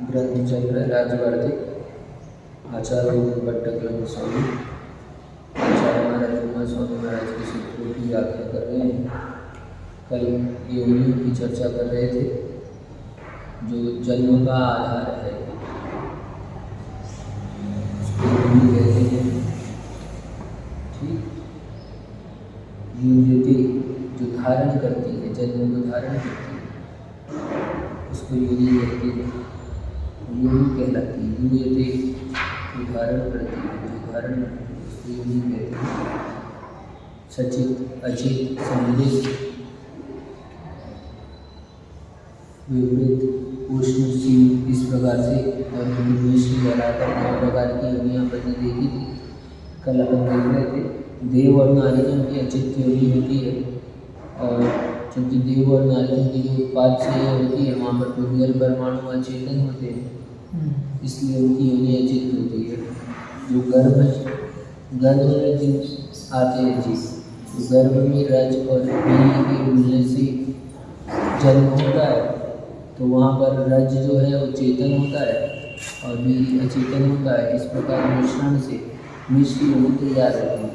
ग्रंथ चल रहा है राजवार्तिक, आचार्य भट्ट स्वामी आचार्य महाराज उमा स्वामी महाराज के सूत्रों की व्याख्या कर रहे हैं। कल योगियों की चर्चा कर रहे थे जो जन्म का आधार है, योगी कहते हैं। ठीक, युजते जो धारण करती है, जन्म को धारण करती है उसको योगी कहते हैं, योगी कहलाती है। युजते जो धारण करती है, जो धारण करती है उसको योगी कहते हैं। सचित अचित सम्मिलित विपरीत उष्ण शीत इस प्रकार से और मिश्र जलाकर 9 प्रकार की योनियाँ अपने देखी थी। कल अपन देख रहे थे देव और नारियों की अचित योनि होती है, और चूँकि देव और नारियों की जो उत्पाद से होती है वहाँ पर तो जल परमाणु अचेतन होते हैं, इसलिए उनकी योनि अचित होती है। जो गर्भ में जिन आते हैं जी, तो गर्भ में रज और बीज के मिलने से जन्म होता है, तो वहाँ पर रज जो है वो चेतन होता है और बीज अचेतन होता है। इस प्रकार मिश्रण से मिश्र योनि तैयार होती है।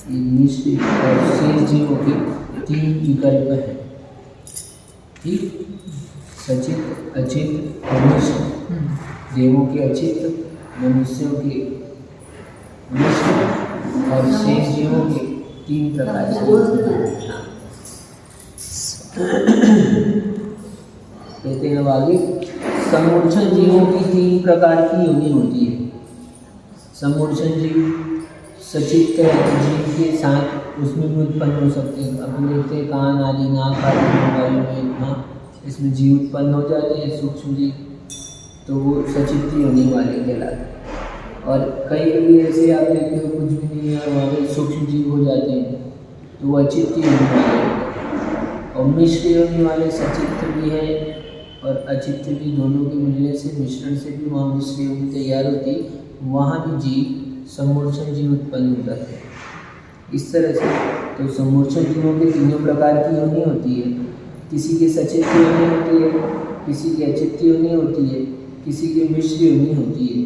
ये मिश्र और शेष जीवों के 3 विकल्प हैं। ठीक, सचित अचित और मिश्र। देवों के अचित, मनुष्यों के मिश्र और शेष जीवों के 3 प्रकार कहते हैं। आगे समूर्छन जीवों की 3 प्रकार की योनि होती है। समूर्छन जीव सचित जीव के साथ उसमें भी उत्पन्न हो सकते हैं। अब देखते हैं कान आदि नाक आदि वायु में, हाँ, इसमें जीव उत्पन्न हो जाते हैं सूक्ष्म जीव, तो वो सचित योनि वाले कहलाते हैं। और कई कभी ऐसे आप देखते हो कुछ भी नहीं है वहाँ पर सूक्ष्म जीव हो जाते हैं, तो वो अचित योनि वाले होते हैं। और मिश्र योनि वाले सचित भी हैं और अचित भी, दोनों के मिलने से मिश्रण से भी वहाँ मिश्र योनि तैयार होती है, वहाँ भी जीव समूर्छन जीव उत्पन्न हो जाते हैं। इस तरह से तो समूर्छन जीवों के 3 प्रकार की योनि होती है। किसी की सचित योनि होती है, किसी की अचित योनि होती है, किसी की मिश्र योनि होती है।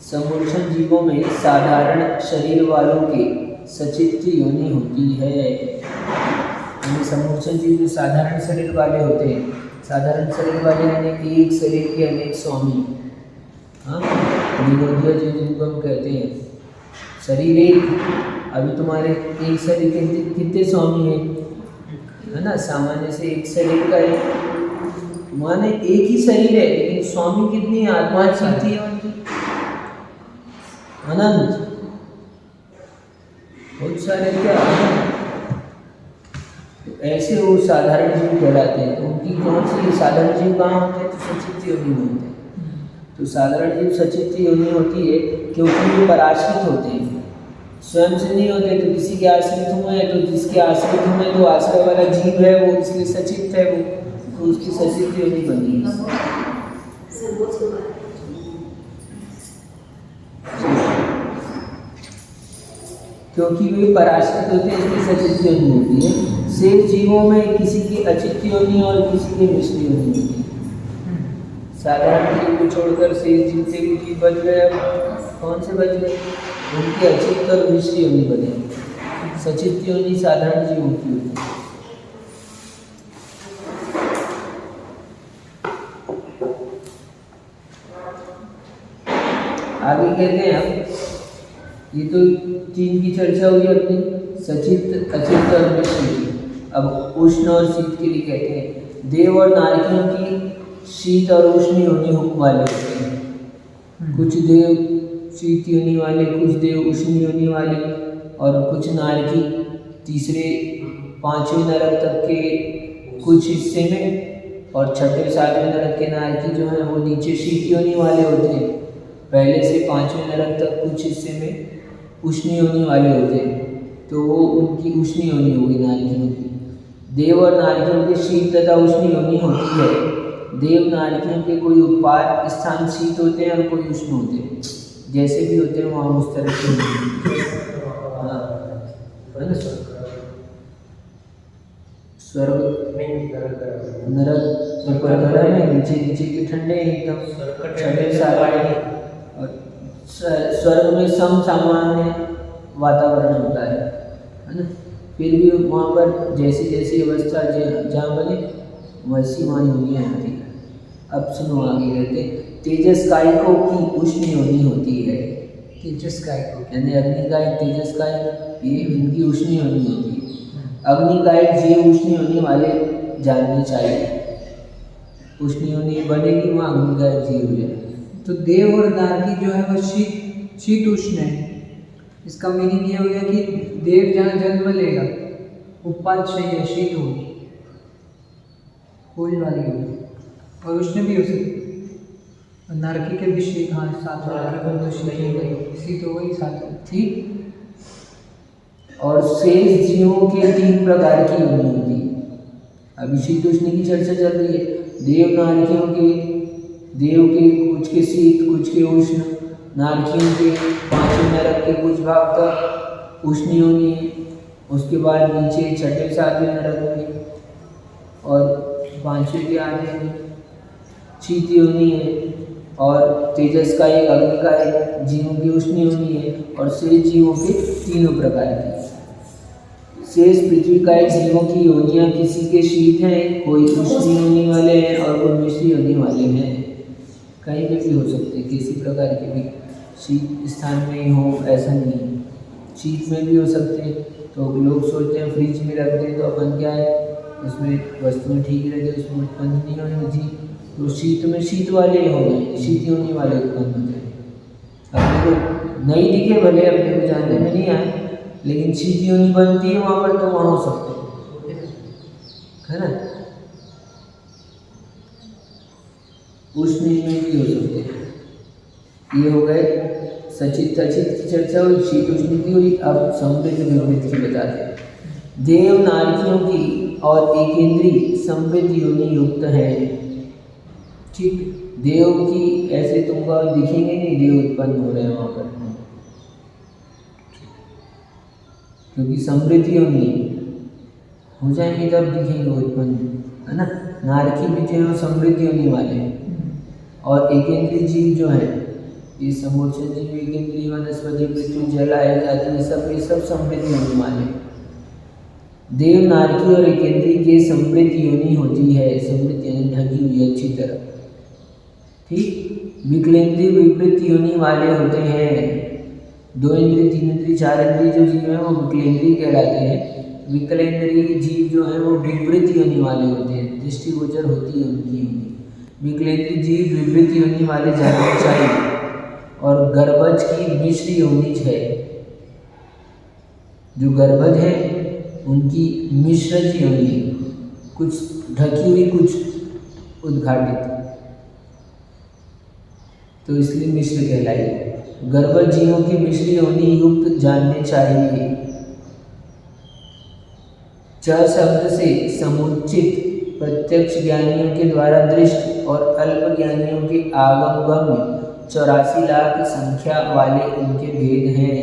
समूर्छन जीवों में साधारण शरीर वालों के सचित योनि होती है। समूर्छन जीव जो साधारण शरीर वाले होते हैं, साधारण शरीर वाले यानी एक शरीर के अनेक स्वामी, हाँ, विनोदिया जी जिनको हम कहते हैं। शरीर एक, अभी तुम्हारे एक शरीर के कितने स्वामी हैं, है ना? सामान्य से एक शरीर का एक माने एक ही शरीर है, लेकिन स्वामी कितनी आत्मा चलती है उनकी अनंत, बहुत सारे क्या। तो ऐसे वो साधारण जीव कहलाते हैं। तो उनकी कौन सी साधारण जीव कहाँ होते हैं? तो सचित योनि में होते हैं। तो साधारण जीव सचित योनि होती है क्योंकि वो पराश्रित होते हैं, स्वयं से नहीं होते। तो किसी के आश्रित हुए, तो जिसके आश्रित हुए तो आश्रय वाला जीव है वो, इसलिए सचित है वो, तो उसकी सचित योनि बनी है। क्योंकि वे पराश्रित होते हैं इसलिए सचित योनि होती है। शेष जीवों में किसी की अचित योनि और किसी की मिश्र योनि होती है। साधारण जीव को छोड़कर शेष जितने भी जीव बच गए, कौन से बच गए? उनकी अचित और मिश्र योनि बने। सचित योनि साधारण जीवों की होती है। आगे कहते हैं हम, ये तो 3 की चर्चा हुई अपनी, सचित अचित और मिश्र की। अब उष्ण और शीत के लिए कहते हैं देव और नारियों की शीत और उष्ण योनि वाले होते हैं। कुछ देव शीत योनि वाले, कुछ देव उष्ण योनि वाले, और कुछ नारकी तीसरे 5वें नरक तक के कुछ हिस्से में, और 6वें 7वें नरक के नारकी जो है वो नीचे शीत योनि वाले होते हैं। पहले से 5वें नरक तक कुछ हिस्से में उष्ण योनि वाले होते हैं, तो वो उनकी उष्ण योनि होगी नारियों की। देव और नारियों के शीत तथा उष्ण योनि होती है। देव नारियों के कोई उत्पाद स्थान शीत होते हैं और कोई उष्ण होते हैं, जैसे भी होते हैं वहाँ उस तरह के। हाँ, स्वर्ग नरक ऊपर गर्म है, नीचे नीचे के ठंडे हैं एकदम ठंडे सारे। और स्वर्ग में सम सामान्य वातावरण होता है ना। फिर भी वहाँ पर जैसी जैसी अवस्था जहाँ बने वैसी वहाँ योनियाँ होती है। अब सुनो आगे कहते तेजस कायिकों की उष्ण योनि होती है। तेजस कायिक यानी अग्निकायिक तेजस कायिक ये इनकी उष्ण योनि होती है। अग्निकायिक जीव उष्ण योनि वाले जानने चाहिए। उष्ण योनि बनेगी वहाँ अग्निकायिक जीव हो जाए। तो देव और नारकी जो है वो शीत उष्ण है। इसका मीनिंग ये हो गया कि देव जहाँ जन्म लेगा उपाध्याय है, शीत होगी, कोई वाली होगी, और उष्ण भी हो सकती है। और नारकी के भी शीत, हाँ सात तो शीत हो गई, शीत हो गई सात, ठीक। और शेष जीवों के 3 प्रकार की योनि होती है। अभी शीत उष्ण की चर्चा चल रही है। देव नारकियों के, देव के कुछ के शीत कुछ के उष्ण, नारकियों के 5 नरक के कुछ भाग तक उष्ण योनि है। उसके बाद नीचे 6ठे 7वें नरक में और 5वें के आधे में शीत योनि है। और तेजस का एक अग्नि का एक जीवों की उष्ण योनि है। और शेष जीवों के 3 प्रकार की। शेष पृथ्वी का जीवों की योनियाँ किसी के शीत हैं, कोई उष्ण योनि वाले हैं और कोई मिश्र योनि वाले हैं। कहीं पे भी हो सकते हैं, किसी प्रकार के भी शीत स्थान में ही हो ऐसा नहीं है। शीत में भी हो सकते हैं। तो लोग सोचते हैं फ्रिज में रख दें तो अपन क्या है उसमें वस्तुएं ठीक रहती, उसमें उत्पन्न नहीं होनी जी। तो शीत में शीत वाले हो गए, शीत योनि वाले उत्पन्न होते हैं। अपने को नहीं दिखे भले, अपने को जानने में नहीं आए, लेकिन शीत योनि बनती है वहाँ पर, तो वहाँ हो सकते है ना। उष्ण में भी हो सकते हैं। ये हो गए सचित अचित की चर्चा हुई, शीत उष्ण की हुई। अब समृद्ध विवृत की बताते हैं। देव नारकियों की और एकेंद्रीय समृद्ध योनि युक्त है। ठीक, देव की ऐसे तुमको दिखेंगे नहीं, देव उत्पन्न हो रहे हैं वहाँ पर, क्योंकि समृद्ध योनि हो जाएंगे तब दिखेंगे उत्पन्न, है ना। नारकी भी जो है समृद्ध योनि वाले हैं। और एकेंद्रीय जीव जो है ये समूर्छन जीव, एकेंद्रीय वनस्पति पृथ्वी जल आए जाति ये सब समृद्ध योनि वाले। देव नारकी और एकेंद्रीय के समृद्ध योनि होती है। समृद्ध यानी ढकी हुई अच्छी तरह। ठीक, विकलेंद्रीय विपरीत योनि वाले होते हैं। 2 इंद्रिय 3 इंद्रिय 4 इंद्रिय जो जीव हैं वो विकलेंद्रीय कहलाते हैं। विकलेंद्रीय जीव जो है वो विपरीत योनि वाले होते हैं, दृष्टिगोचर होती है उनकी योनि। विकलेंद्रीय जीव विपरीत योनि वाले जानने चाहिए। और गर्भज की मिश्र योनि है। जो गर्भज है उनकी मिश्र योनि, कुछ ढकी हुई कुछ उद्घाटित, तो इसलिए मिश्र कहलाई। गर्भज जीवों की मिश्र योनि युक्त जानने चाहिए। च शब्द से समुचित प्रत्यक्ष ज्ञानियों के द्वारा दृष्ट और अल्प ज्ञानियों के आगम गम्य 84 लाख संख्या वाले उनके भेद हैं।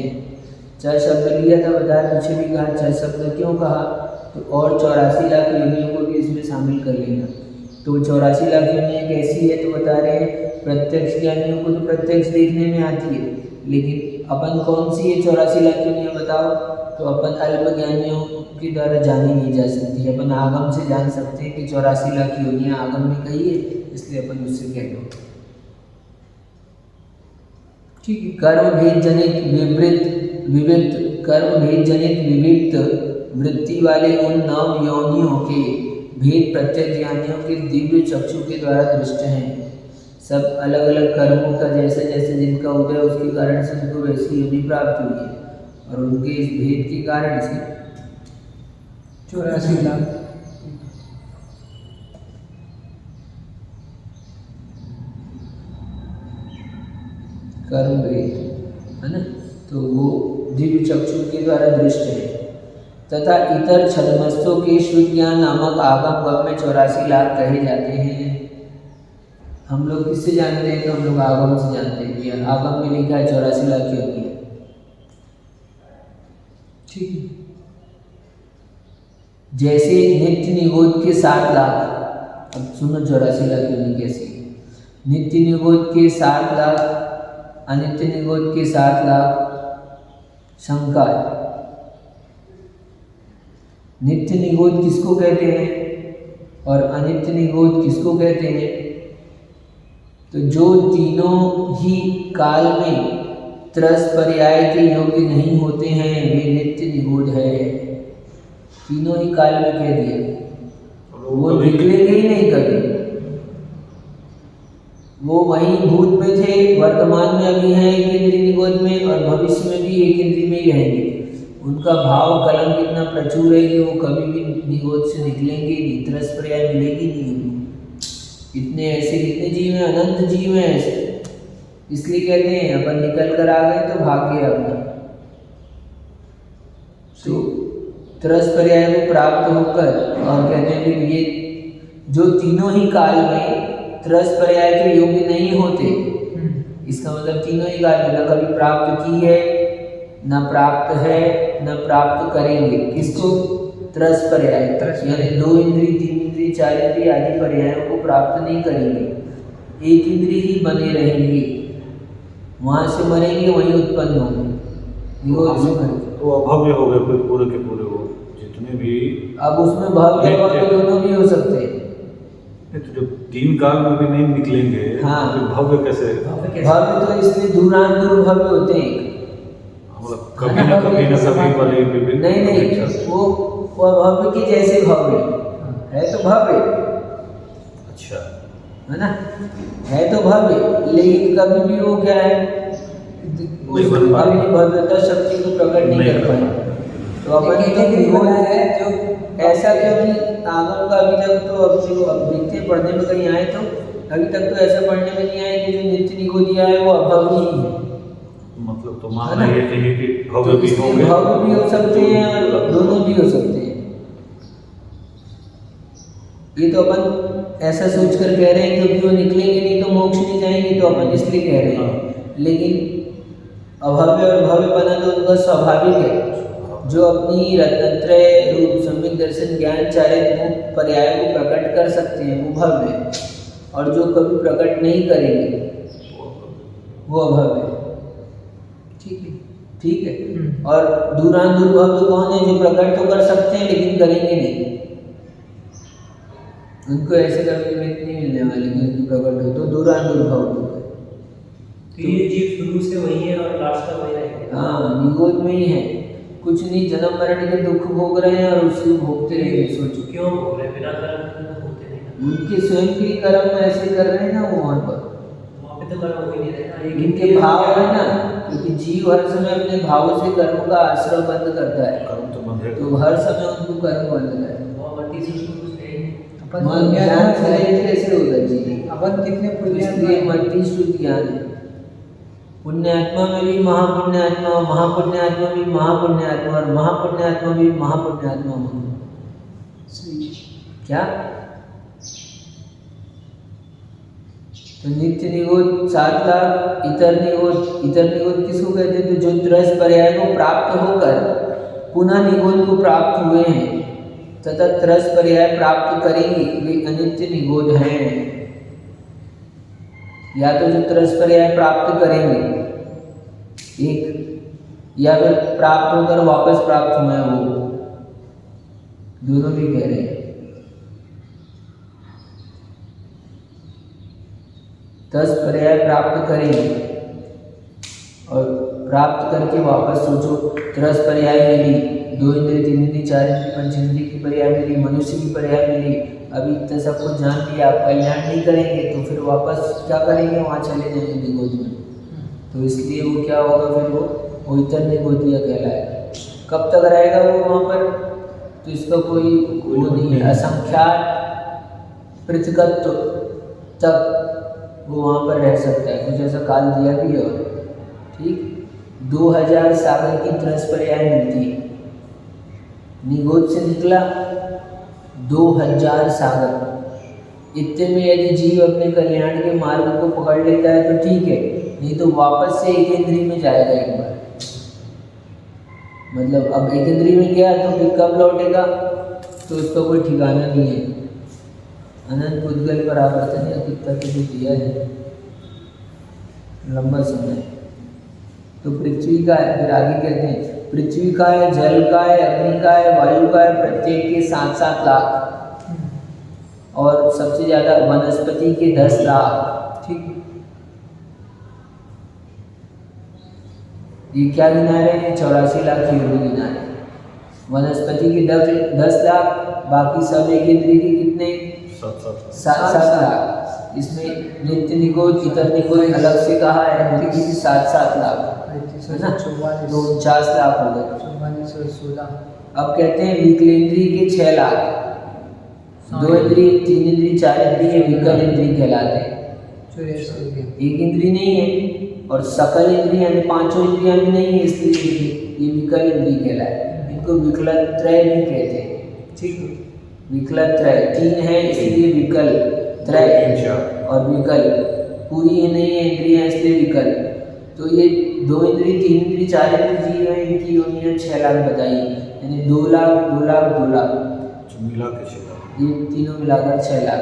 च शब्द लिया था, बता पीछे भी कहा च शब्द क्यों कहा, तो और 84 लाख योनियों को भी इसमें शामिल कर लेना। तो 84 लाख योनियाँ कैसी है, तो बता रहे हैं प्रत्यक्ष ज्ञानियों को तो प्रत्यक्ष देखने में आती है, लेकिन अपन कौन सी है 84 लाख योनियाँ बताओ, तो अपन अल्प ज्ञानियों के द्वारा जानी नहीं जा सकती। अपन आगम से जान सकते हैं कि 84 लाख योनियाँ आगम में कही है, इसलिए अपन उससे कह दो। ठीक है। कर्म भेद जनित विविक्त कर्म भेद जनित विविक्त वृत्ति वाले उन 9 योनियों के भेद प्रत्यक्ष ज्ञानियों के दिव्य चक्षु के द्वारा दृष्ट हैं। सब अलग अलग कर्मों का जैसे जैसे जिनका उदय उसके कारण से उनको वैसी योनि प्राप्त हुई है, और उनके इस भेद के कारण से 84 लाख कर्म भेद है ना, तो वो दिव्य चक्षु के द्वारा दृष्ट है। तथा इतर छद्मस्तों के शुद्ध ज्ञान नामक आगम गम में 84 लाख कहे जाते हैं। हम लोग किससे जानते हैं, तो हम लोग आगम से जानते हैं। आगम में लिखा है 84 लाख की होती है। ठीक है, जैसे नित्य निगोद के 7 लाख, अब सुनो 84 लाख योनि कैसी, नित्य निगोद के 7 लाख, अनित्य निगोद के 7 लाख शंका है। नित्य निगोद किसको कहते हैं और अनित्य निगोद किसको कहते हैं? तो जो तीनों ही काल में त्रस पर्याय के योग्य नहीं होते हैं वे नित्य निगोद है। तीनों ही काल में कह दिया, वो निकलेंगे ही नहीं कभी। वो वहीं भूत में थे, वर्तमान में अभी हैं एक इंद्रिय निगोद में, और भविष्य में भी एक इंद्रिय में ही रहेंगे। उनका भाव कलंक इतना प्रचुर है कि वो कभी भी निगोद से निकलेंगे नहीं, त्रस पर्याय मिलेगी नहीं उनको। इतने ऐसे कितने जीव हैं, अनंत जीव हैं ऐसे। इसलिए कहते हैं अपन निकल कर आ गए तो भाग्य अपना। तो त्रस पर्याय को प्राप्त होकर और कहते हैं फिर ये जो तीनों ही काल में त्रस पर्याय के योग्य नहीं होते, इसका मतलब तीनों ही काल में न कभी प्राप्त की है, न प्राप्त है, न प्राप्त करेंगे। किसको? त्रस पर्याय, यानी 2 इंद्रिय, 3 इंद्रिय, 4 इंद्रिय आदि पर्यायों को प्राप्त नहीं करेंगे, एक इंद्रिय ही बने रहेंगे। वहां से मरेंगे वहीं उत्पन्न होंगे। तो अभव्य हो गए फिर पूरे के पूरे वो जितने भी। अब उसमें भव्य और दोनों भी हो सकते हैं। तो जब 3 काल में भी नहीं निकलेंगे, हाँ, तो भव्य कैसे? भव्य तो इसलिए दूरांतुर भव्य होते हैं। मतलब कभी न कभी वाले भी नहीं, वो भव्य की जैसे भव्य है तो भव्य, अच्छा है ना, है तो भव्य, लेकिन कभी भी वो क्या है, अपनी भव्यता शक्ति को प्रकट नहीं कर पाए। तो अपन है जो ऐसा, क्योंकि आगम का अभी तक तो अब देखते पढ़ने में कहीं आए तो अभी तक तो ऐसा पढ़ने में नहीं आया कि जो नित्य निगोदिया है वो अभव्य ही है। मतलब तो मानना ये चाहिए कि भव्य भी होंगे, भव्य भी हो सकते हैं और दोनों भी हो सकते हैं। ये तो अपन ऐसा सोच कर कह रहे हैं क्योंकि वो निकलेंगे नहीं तो मोक्ष नहीं जाएंगे, तो अपन इसलिए कह रहे हैं। लेकिन अभव्य और भव्य बना तो उनका स्वाभाविक है। जो अपनी रत्नत्रय रूप सम्यक दर्शन ज्ञान चारित्र मुक्त पर्याय को प्रकट कर सकते हैं वो भव्य है, और जो कभी प्रकट नहीं करेंगे वो अभव्य है। ठीक है। और दूरांतुर भव्य कौन है? जो प्रकट तो कर सकते हैं लेकिन करेंगे नहीं। उनको ऐसे कभी नहीं मिलने वाले कि उनको प्रकट हो, तो दूरांतुर भव्य। तो ये जीव शुरू से वही है और लास्ट तक वही रहेगा। हाँ, निगोद में ही है, कुछ नहीं, जन्म मरण के दुख भोग रहे हैं और उसी को भोगते रहेंगे। सोचो क्यों भोग रहे हैं? बिना कर्म होते नहीं। उनके स्वयं के कर्म ऐसे कर रहे हैं ना, वो वहाँ पर तो कर्म हो ही नहीं रहे ना, इनके भाव है ना, क्योंकि जीव हर समय अपने भावों से कर्म का आश्रय बंद करता है, कर्म तो बंद है, तो हर समय उनको कर्म बंद है। अपन ज्ञान से कैसे होगा जी? अपन कितने इसलिए मल्टी श्रुत ज्ञान है। पुण्यात्मा में भी महापुण्यात्मा, महापुण्यात्मा भी महापुण्यात्मा, और महापुण्यात्मा भी महापुण्यात्मा होगा। क्या? तो नित्य निगोद 7 लाख, इतर निगोद किसको कहते हैं? तो जो त्रस पर्याय को प्राप्त होकर पुनः निगोद को प्राप्त हुए हैं तथा त्रस पर्याय प्राप्त करेंगे वे अनित्य निगोद हैं। या तो जो त्रस पर्याय प्राप्त करेंगे एक, या फिर प्राप्त होकर वापस प्राप्त हुए हैं, वो दोनों भी कह रहे हैं। त्रस पर्याय प्राप्त करेंगे और प्राप्त करके वापस सोचो, त्रस पर्याय मिली, 2 इंद्रिय, 3 इंद्रिय, 4 इंद्रिय, 5 इंद्रिय की पर्याय मिली, मनुष्य की पर्याय मिली, अभी इतना सब कुछ जान लिया, आप कल्याण नहीं करेंगे तो फिर वापस क्या करेंगे? वहाँ चले जाएंगे निगोद में। तो इसलिए वो क्या होगा फिर? वो इतर निगोदिया कहलाएगा। कब तक रहेगा वो वहाँ पर? तो इसका कोई वो नहीं है, असंख्यात पृथकत्व तक वो वहाँ पर रह सकता है, कुछ ऐसा काल दिया भी है। ठीक, 2000 सागर की त्रस पर्याय मिलती है। निगोद से निकला 2000 सागर, इतने में यदि जीव अपने कल्याण के मार्ग को पकड़ लेता है तो ठीक है, नहीं तो वापस से एक इंद्रिय में जाएगा एक बार। मतलब अब एक इंद्रिय में गया तो फिर कब लौटेगा? तो उसका कोई ठिकाना नहीं है। अनंत पुद्गल पर आवर्तन या कितना कुछ दिया है लंबा समय। तो पृथ्वी का है, फिर आगे कहते हैं पृथ्वी का है, जल का है, अग्नि का है, वायु का है, प्रत्येक के 7-7 लाख, और सबसे ज़्यादा वनस्पति के 10 लाख। ठीक है। ये क्या गिना रहे हैं? 84 लाख योनि गिना रहे हैं। वनस्पति के 10 लाख, बाकी सब एक इंद्रिय के कितने? 7-7 लाख। इसमें नित्य निगोज, इतर निगोज अलग से कहा है, उनकी भी 7-7 लाख है ना, तो 49 लाख हो गए। 44 और 16। अब कहते हैं विकलेंद्रिय के 6 लाख। 2 इंद्रिय, 3 इंद्रिय, 4 इंद्रिय विकल इंद्रिय कहलाते हैं। 84 हो गया। एक इंद्रिय नहीं है, और सकल इंद्रिय यानी 5 इंद्रियां भी नहीं है, इसलिए ये विकल इंद्रिय कहलाए। इनको विकलत्रय भी कहते हैं। ठीक है। विकलत्रय 3 है इसलिए विकल, त्रय और विकल, पूरी ये नहीं है इंद्रियां इसलिए विकल। तो ये 2 इंद्रिय, 3 इंद्रिय, 4 इंद्रिय जीव है, इनकी योनियां 6 लाख बताई, यानी 2 लाख, 2 लाख, 2 लाख, मिला के 6 लाख, ये तीनों मिलाकर 6 लाख।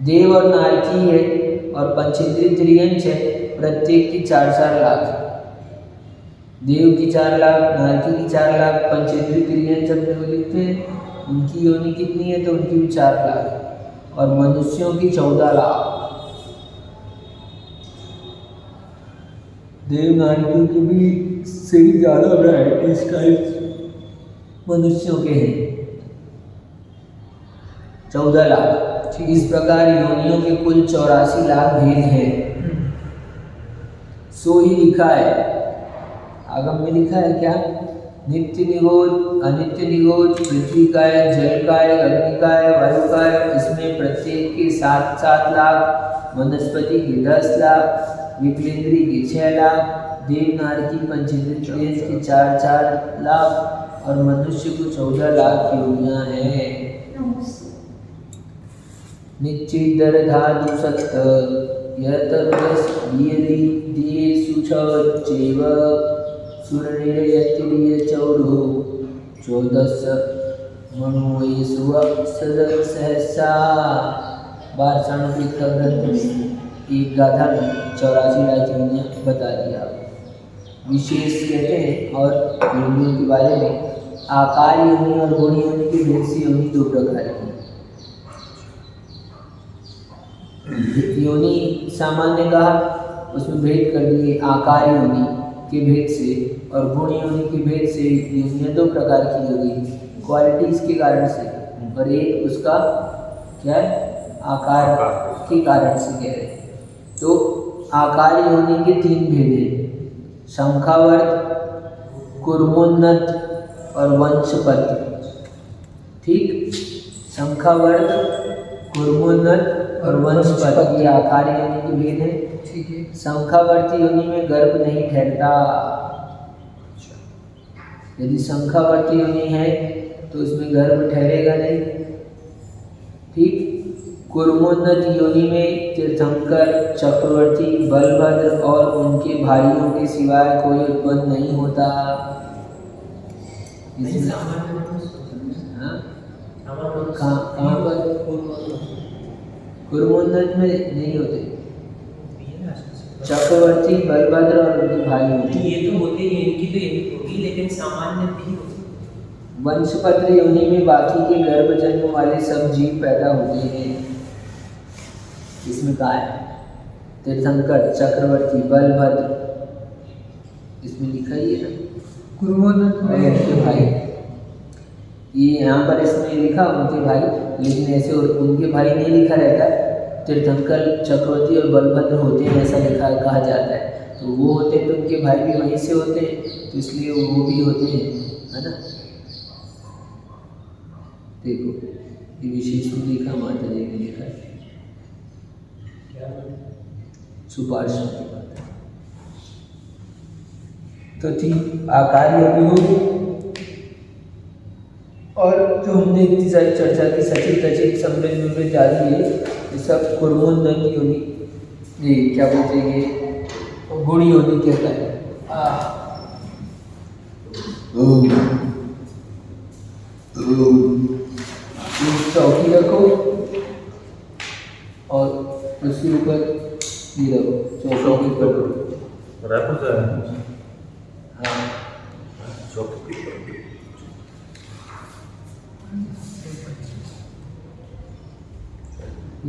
देव और नारकी है और पंचेंद्रिय त्रियंश है, प्रत्येक की 4-4 लाख। देव की 4 लाख, नारकी की 4 लाख, पंचेंद्रिय त्रियंश जब लोग लिखते हैं उनकी योनि कितनी है तो उनकी भी 4 लाख, और मनुष्यों की 14 लाख। देव नारकियों की भी से भी ज़्यादा वैरायटी इस टाइप मनुष्यों के हैं, 14 लाख। इस प्रकार योनियों के कुल 84 लाख भेद हैं। सो ही लिखा है, आगम में लिखा है क्या? नित्य निगोज, अनित्य निगोज, पृथ्वी का है, जल का है, अग्नि का है, वायु का है, इसमें प्रत्येक के 7-7 लाख, वनस्पति के 10 लाख, विकलेंद्रिय के 6 लाख, देव नारकी पंचेंद्रिय के 4-4 लाख, और मनुष्य को 14 लाख योनियां हैं। निश्चिदर धातु सत्त यतर्वस दियदि दियेषु चैव सूर्ययतिरिय चौरो 14 मनुयेषु सहसा। वार्षणोपित ग्रंथ में एक गाथा में 84 लाख योनियां बता दिया। विशेष कहते हैं और योनियों के बारे में, आकार योनि और गुण योनि के भेद से योनि 2 प्रकार की। योनि सामान्य कहा, उसमें भेद कर दिए आकार योनि के भेद से, और गुण योनि के भेद से योनियां 2 प्रकार की हो गई, क्वालिटीज के कारण से, और एक उसका क्या है आकार के कारण से कह रहे हैं। तो आकार योनि के 3 भेद हैं, शंखावर्त, कुर्मोन्नत और वंशपत। ठीक, शंखावर्त, कुर्मोन्नत और वंशपत, ये आकार योनि के भेद हैं। ठीक है। शंखावर्ती योनि में गर्भ नहीं ठहरता। यदि शंखावर्ती योनि है तो उसमें गर्भ ठहरेगा नहीं। ठीक, कुर्मोन्नत योनि में तीर्थंकर, चक्रवर्ती, बलभद्र और उनके भाइयों के सिवाय कोई उत्पन्न नहीं होता। कहाँ पर? कुर्मोन्नत में नहीं होते, चक्रवर्ती, बलभद्र और उनके भाई होते। ये तो होते ही, इनकी तो यही होगी, लेकिन सामान्य नहीं होती। वंशपत्र योनि में बाकी के गर्भ जन्म वाले सब जीव पैदा होते हैं। इसमें कहा है तीर्थंकर, चक्रवर्ती, बलभद्र, इसमें लिखा ही है ना, कुर्मोन्नत में उनके भाई। ये यहाँ पर इसमें लिखा उनके भाई, लेकिन ऐसे उनके भाई नहीं लिखा रहता, तीर्थंकर, चक्रवर्ती और बलभद्र होते हैं ऐसा लिखा कहा जाता है। तो वो होते हैं तो उनके भाई भी वहीं से होते हैं, तो इसलिए वो भी होते हैं, है ना। देखो ये विशेष में लिखा, माता जी ने लिखा है सुपार्श्व की बात। तो ठीक, आकार योनि होगी, और जो हमने इतनी सारी चर्चा की, सचित तचित समृद्ध आदि है, ये सब कुर्मोन्नत योनि, ये क्या बोलते हैं, ये गुण योनि कहता है। ओम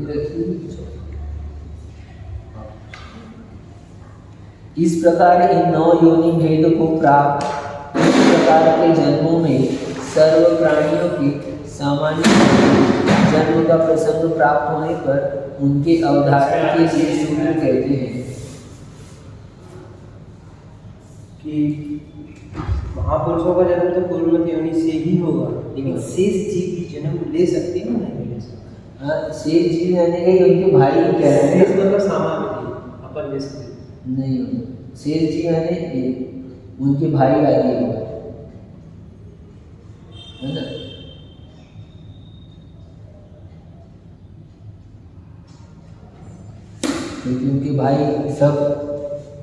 ये रखिए। इस प्रकार इन 9 योनि भेद को प्राप्त इस प्रकार के जन्मों में सर्व प्राणियों के सामान्य जन्म का प्रसंग प्राप्त होने पर उनके अवधारण के लिए शूद्र कहते हैं। कि महापुरुषों का जन्म तो पूर्वमत योनि से ही होगा, लेकिन शेष जीव भी जन्म ले सकते हैं ना, नहीं ले सकते? हाँ, शेष जीव यानी कि उनके भाई कह रहे शेष हैं, मतलब सामान्य अपन जैसे नहीं शेष जीव यानी उनके भाई आदि होगा, है ना। क्योंकि उनके भाई सब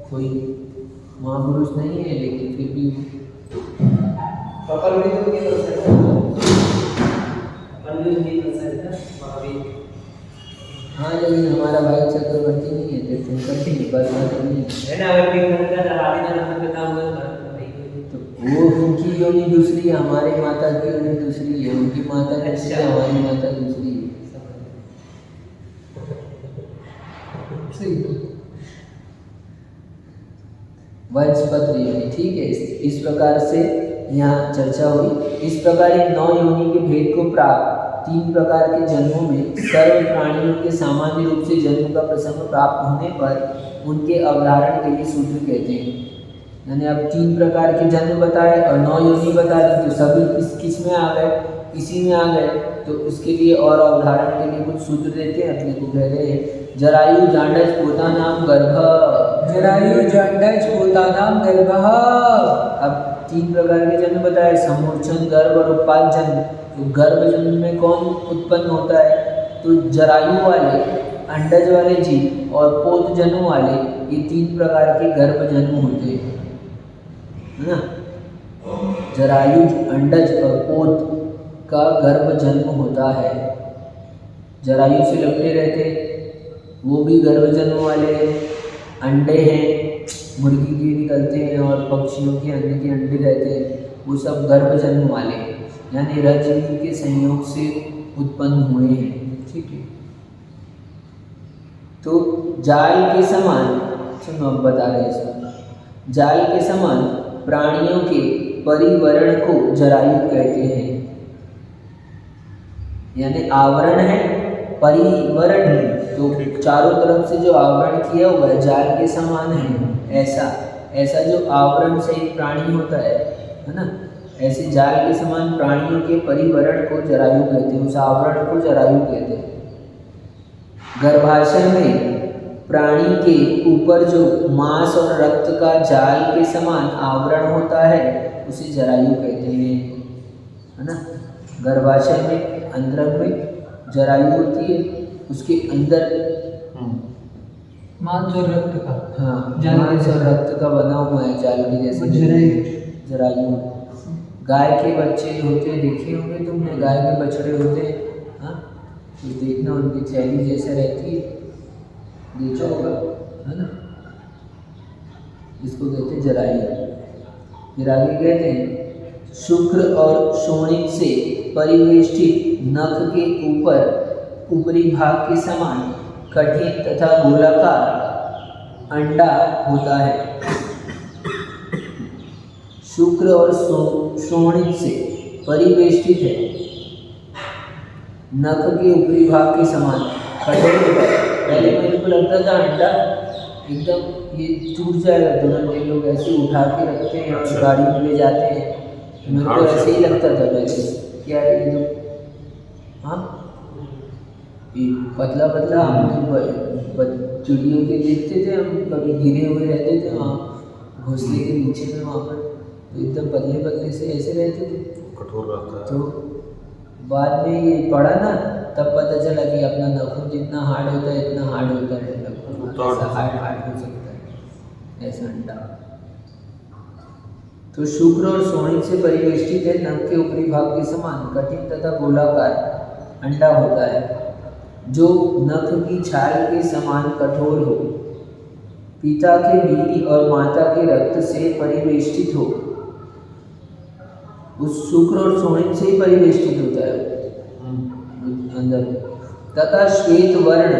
कोई महापुरुष नहीं है, लेकिन फिर भी अपन भी तो नहीं कर सकते, अपन भी नहीं कर सकते महावीर। हाँ, लेकिन हमारा भाई चक्रवर्ती नहीं है, तीर्थंकर भी नहीं, परमात्मा नहीं है। है ना, अगर तीर्थंकर का आदि जन्म पिता हुए तो वो उनकी योनि दूसरी है, हमारे माता की योनि दूसरी है, उनकी माता दूसरी है, हमारी माता दूसरी है। वंशपत्र योनि, ठीक है। इस प्रकार से यहाँ चर्चा हुई। इस प्रकार इन 9 योनि के भेद को प्राप्त 3 प्रकार के जन्मों में सर्व प्राणियों के सामान्य रूप से जन्म का प्रसंग प्राप्त होने पर उनके अवधारण के लिए शूद्र कहते हैं। यानी अब 3 प्रकार के जन्म बताए और 9 योनि बता दी, तो सभी किस में आ गए, इसी में आ गए। तो उसके लिए और अवधारण के लिए कुछ सूत्र देते हैं, अपने को कह रहे हैं जरायु जांडज पोता नाम गर्भ। जरायु जांडज पोता नाम गर्भ। अब 3 प्रकार के जन्म बताए, समूर्छन, गर्भ और उत्पाद जन्म। तो गर्भ जन्म में कौन उत्पन्न होता है, तो जरायु वाले, अंडज वाले जीव और पोत जन्म वाले, ये 3 प्रकार के गर्भ जन्म होते हैं, है ना। जरायु, अंडज और पोत का गर्भ जन्म होता है। जरायु से लपटे रहते, वो भी गर्भ जन्म वाले अंडे हैं, मुर्गी के निकलते हैं और पक्षियों के अंडे रहते हैं, वो सब गर्भ जन्म वाले हैं, यानी रजनी के संयोग से उत्पन्न हुए हैं, ठीक है। तो जाल के समान, सुनो अब बता रहे हैं इसमें, जाल के समान प्राणियों के परिवरण को जरायु कहते हैं। यानी आवरण है, परिवरण, तो चारों तरफ से जो आवरण किया हुआ है जाल के समान है, ऐसा जो आवरण से प्राणी होता है ना, ऐसे जाल के समान प्राणियों के परिवरण को जरायु कहते हैं, उस आवरण को जरायु कहते हैं। गर्भाशय में प्राणी के ऊपर जो मांस और रक्त का जाल के समान आवरण होता है उसे जरायु कहते हैं, है ना। गर्भाशय में अंदर में जरायु होती है, उसके अंदर मांस और रक्त का, हाँ, मांस और रक्त का बना हुआ है जाल के जैसे जरायु। गाय के बच्चे होते देखे होंगे तुमने, गाय के बछड़े होते हैं, हाँ, तो देखना उनकी थैली जैसे रहती है, देखा होगा, है ना। इसको कहते हैं जरायु। फिर आगे कहते हैं शुक्र और शोणित से परिवेष्टित नख के ऊपरी भाग के समान कठिन तथा गोलाकार अंडा होता है। शुक्र और शोणित से परिवेष्टित है, नख के ऊपरी भाग के समान कठोर होता है। पहले मेरे को लगता था अंडा एकदम ये टूट जाएगा, तुरंत ये लोग ऐसे उठा के रखते हैं और गाड़ी में ले जाते हैं, मेरे को ऐसे ही लगता था पहले, क्या ये जो, हाँ, ये पतला पतला हमने चिड़ियों के देखते थे, हम कभी गिरे हुए रहते थे वहाँ घोंसले के नीचे में, वहाँ पर तो एकदम पतले पतले से ऐसे रहते थे, कठोर रहता है। तो बाद में ये पढ़ा ना, तब पता चला कि अपना नाखून जितना हार्ड होता है इतना हार्ड होता है नाखून, ऐसा हार्ड हो सकता है ऐसा अंडा। तो शुक्र और शोणित से परिवेष्टित है, नख के ऊपरी भाग के समान कठिन तथा गोलाकार अंडा होता है, जो नख की छाल के समान कठोर हो, पिता के वीर्य और माता के रक्त से परिवेष्टित हो। उस शुक्र और शोणित से ही परिवेष्टित होता है अंदर, तथा श्वेत वर्ण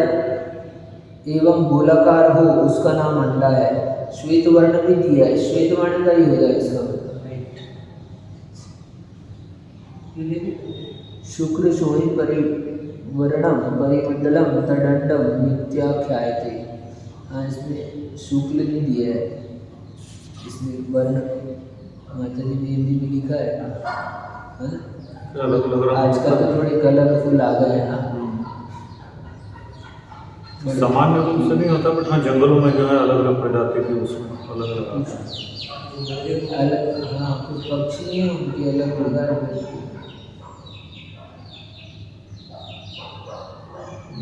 एवं गोलाकार हो उसका नाम अंडा है। श्वेत वर्ण भी दिया है, श्वेत वर्ण का ही हो जाए इसका मतलब। शुक्र शोणी परिवर्णम परिमंडलम तदंडम नित्याख्यायते। हाँ, इसमें शुक्ल नहीं दिया है, इसमें वर्ण माता जी ने हिंदी में लिखा है ना। अलग अलग आजकल तो थोड़े कलरफुल आ गए हैं ना। सामान्य रूप से नहीं होता, बट हाँ जंगलों में जो है अलग अलग प्रजाति की उसमें अलग अलग आते हैं। अलग, हाँ कुछ पक्षी हैं उनके अलग प्रकार होते हैं।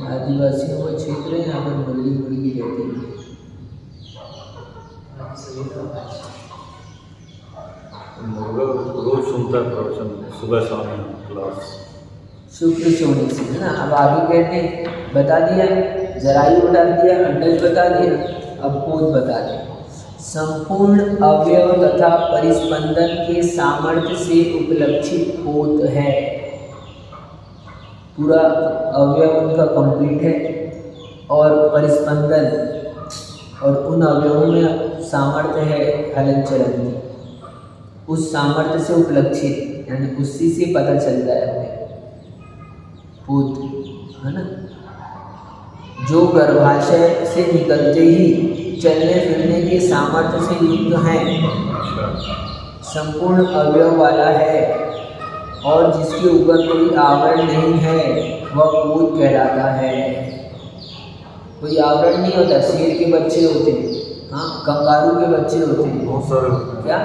आदिवासियों का क्षेत्र है, यहाँ पर मुर्गी मुर्गी रहती है। मुर्गा रोज सुनता है प्रवचन, सुबह शाम क्लास। शुक्र शोणी से है ना। अब आगे कहते हैं, बता दिया जरायु बता दिया, अंडज बता दिया, अब पोत बता दिया। संपूर्ण अवयव तथा परिस्पंदन के सामर्थ्य से उपलक्षित पोत है। पूरा अवयव उनका कंप्लीट है और परिस्पंदन और उन अवयवों में सामर्थ्य है हलन चलन की, उस सामर्थ्य से उपलक्षित यानी उसी से पता चलता है हमें पूत, है ना। जो गर्भाशय से निकलते ही चलने फिरने के सामर्थ्य से युक्त हैं, संपूर्ण अवयव वाला है और जिसके ऊपर कोई आवरण नहीं है वह पूत कहलाता है। कोई आवरण नहीं होता, शेर के बच्चे होते हैं, हाँ कंगारू के बच्चे होते हैं, बहुत सारे होते हैं। क्या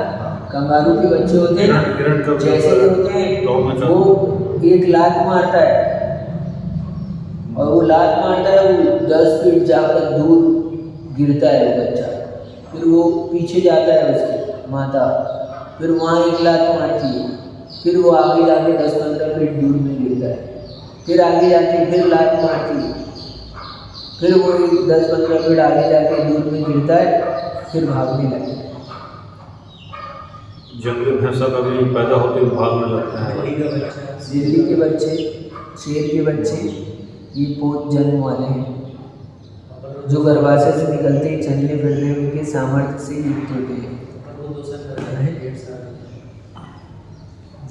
कंगारू के बच्चे होते हैं, हिरण का जैसे होते हैं वो एक लात मारता है और वो लात मारता है, वो 10 फीट जाकर दूर गिरता है वो बच्चा, फिर वो पीछे जाता है उसकी माता, फिर वहाँ एक लात मारती है, फिर वो आगे जाके 10-15 फीट दूर में गिरता है, फिर आगे जाके फिर लात मारती है, फिर वो 10-15 फीट आगे जाके दूर में गिरता है, फिर भागने लगता है। जंगली भैंसा का भी पैदा होते ही भागने लगते हैं। बिल्ली के बच्चे, शेर के बच्चे, ये पोत जन्म वाले हैं जो गर्भाशय से निकलते ही चलने फिरने के सामर्थ्य से युक्त होते हैं।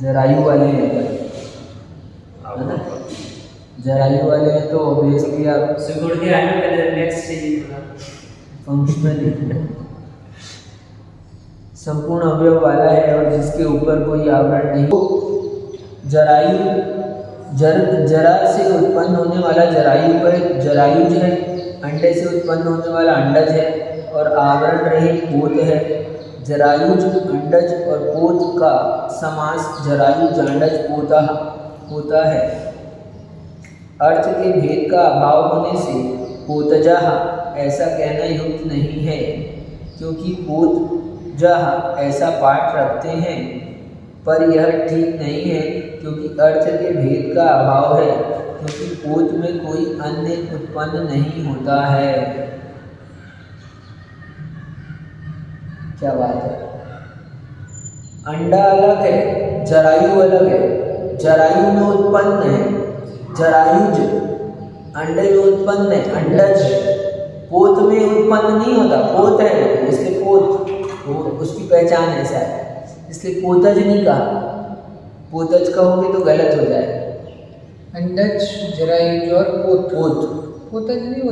जरायु वाले हैं, है ना। जरायु वाले हैं तो ऑब्वियसली आप फंक्शनल संपूर्ण अवयव वाला है और जिसके ऊपर कोई आवरण नहीं। जरा से उत्पन्न होने वाला जरायु है, जरायुज है। अंडे से उत्पन्न होने वाला अंडज है और आवरण रहित पोत है। जरायुज, अंडज और पोत का समास जरायुज अंडज पोता होता है। अर्थ के भेद का अभाव होने से पोतजः ऐसा कहना युक्त नहीं है, क्योंकि पोतजः ऐसा पाठ रखते हैं, पर यह ठीक नहीं है क्योंकि अर्थ के भेद का अभाव है, क्योंकि पोत में कोई अन्य उत्पन्न नहीं होता है। क्या बात है। अंडा अलग है, जरायु अलग है। जरायु में उत्पन्न है, जरायुज अंडे में उत्पन्न है, अंडज पोत में उत्पन्न नहीं होता, पोत है इसलिए पोत, उसकी पहचान ऐसा है, इसलिए पोतज नहीं कहा। पोतज कहोगे तो गलत हो जाए। अंडज, जरायुज और पोत, पोतज नहीं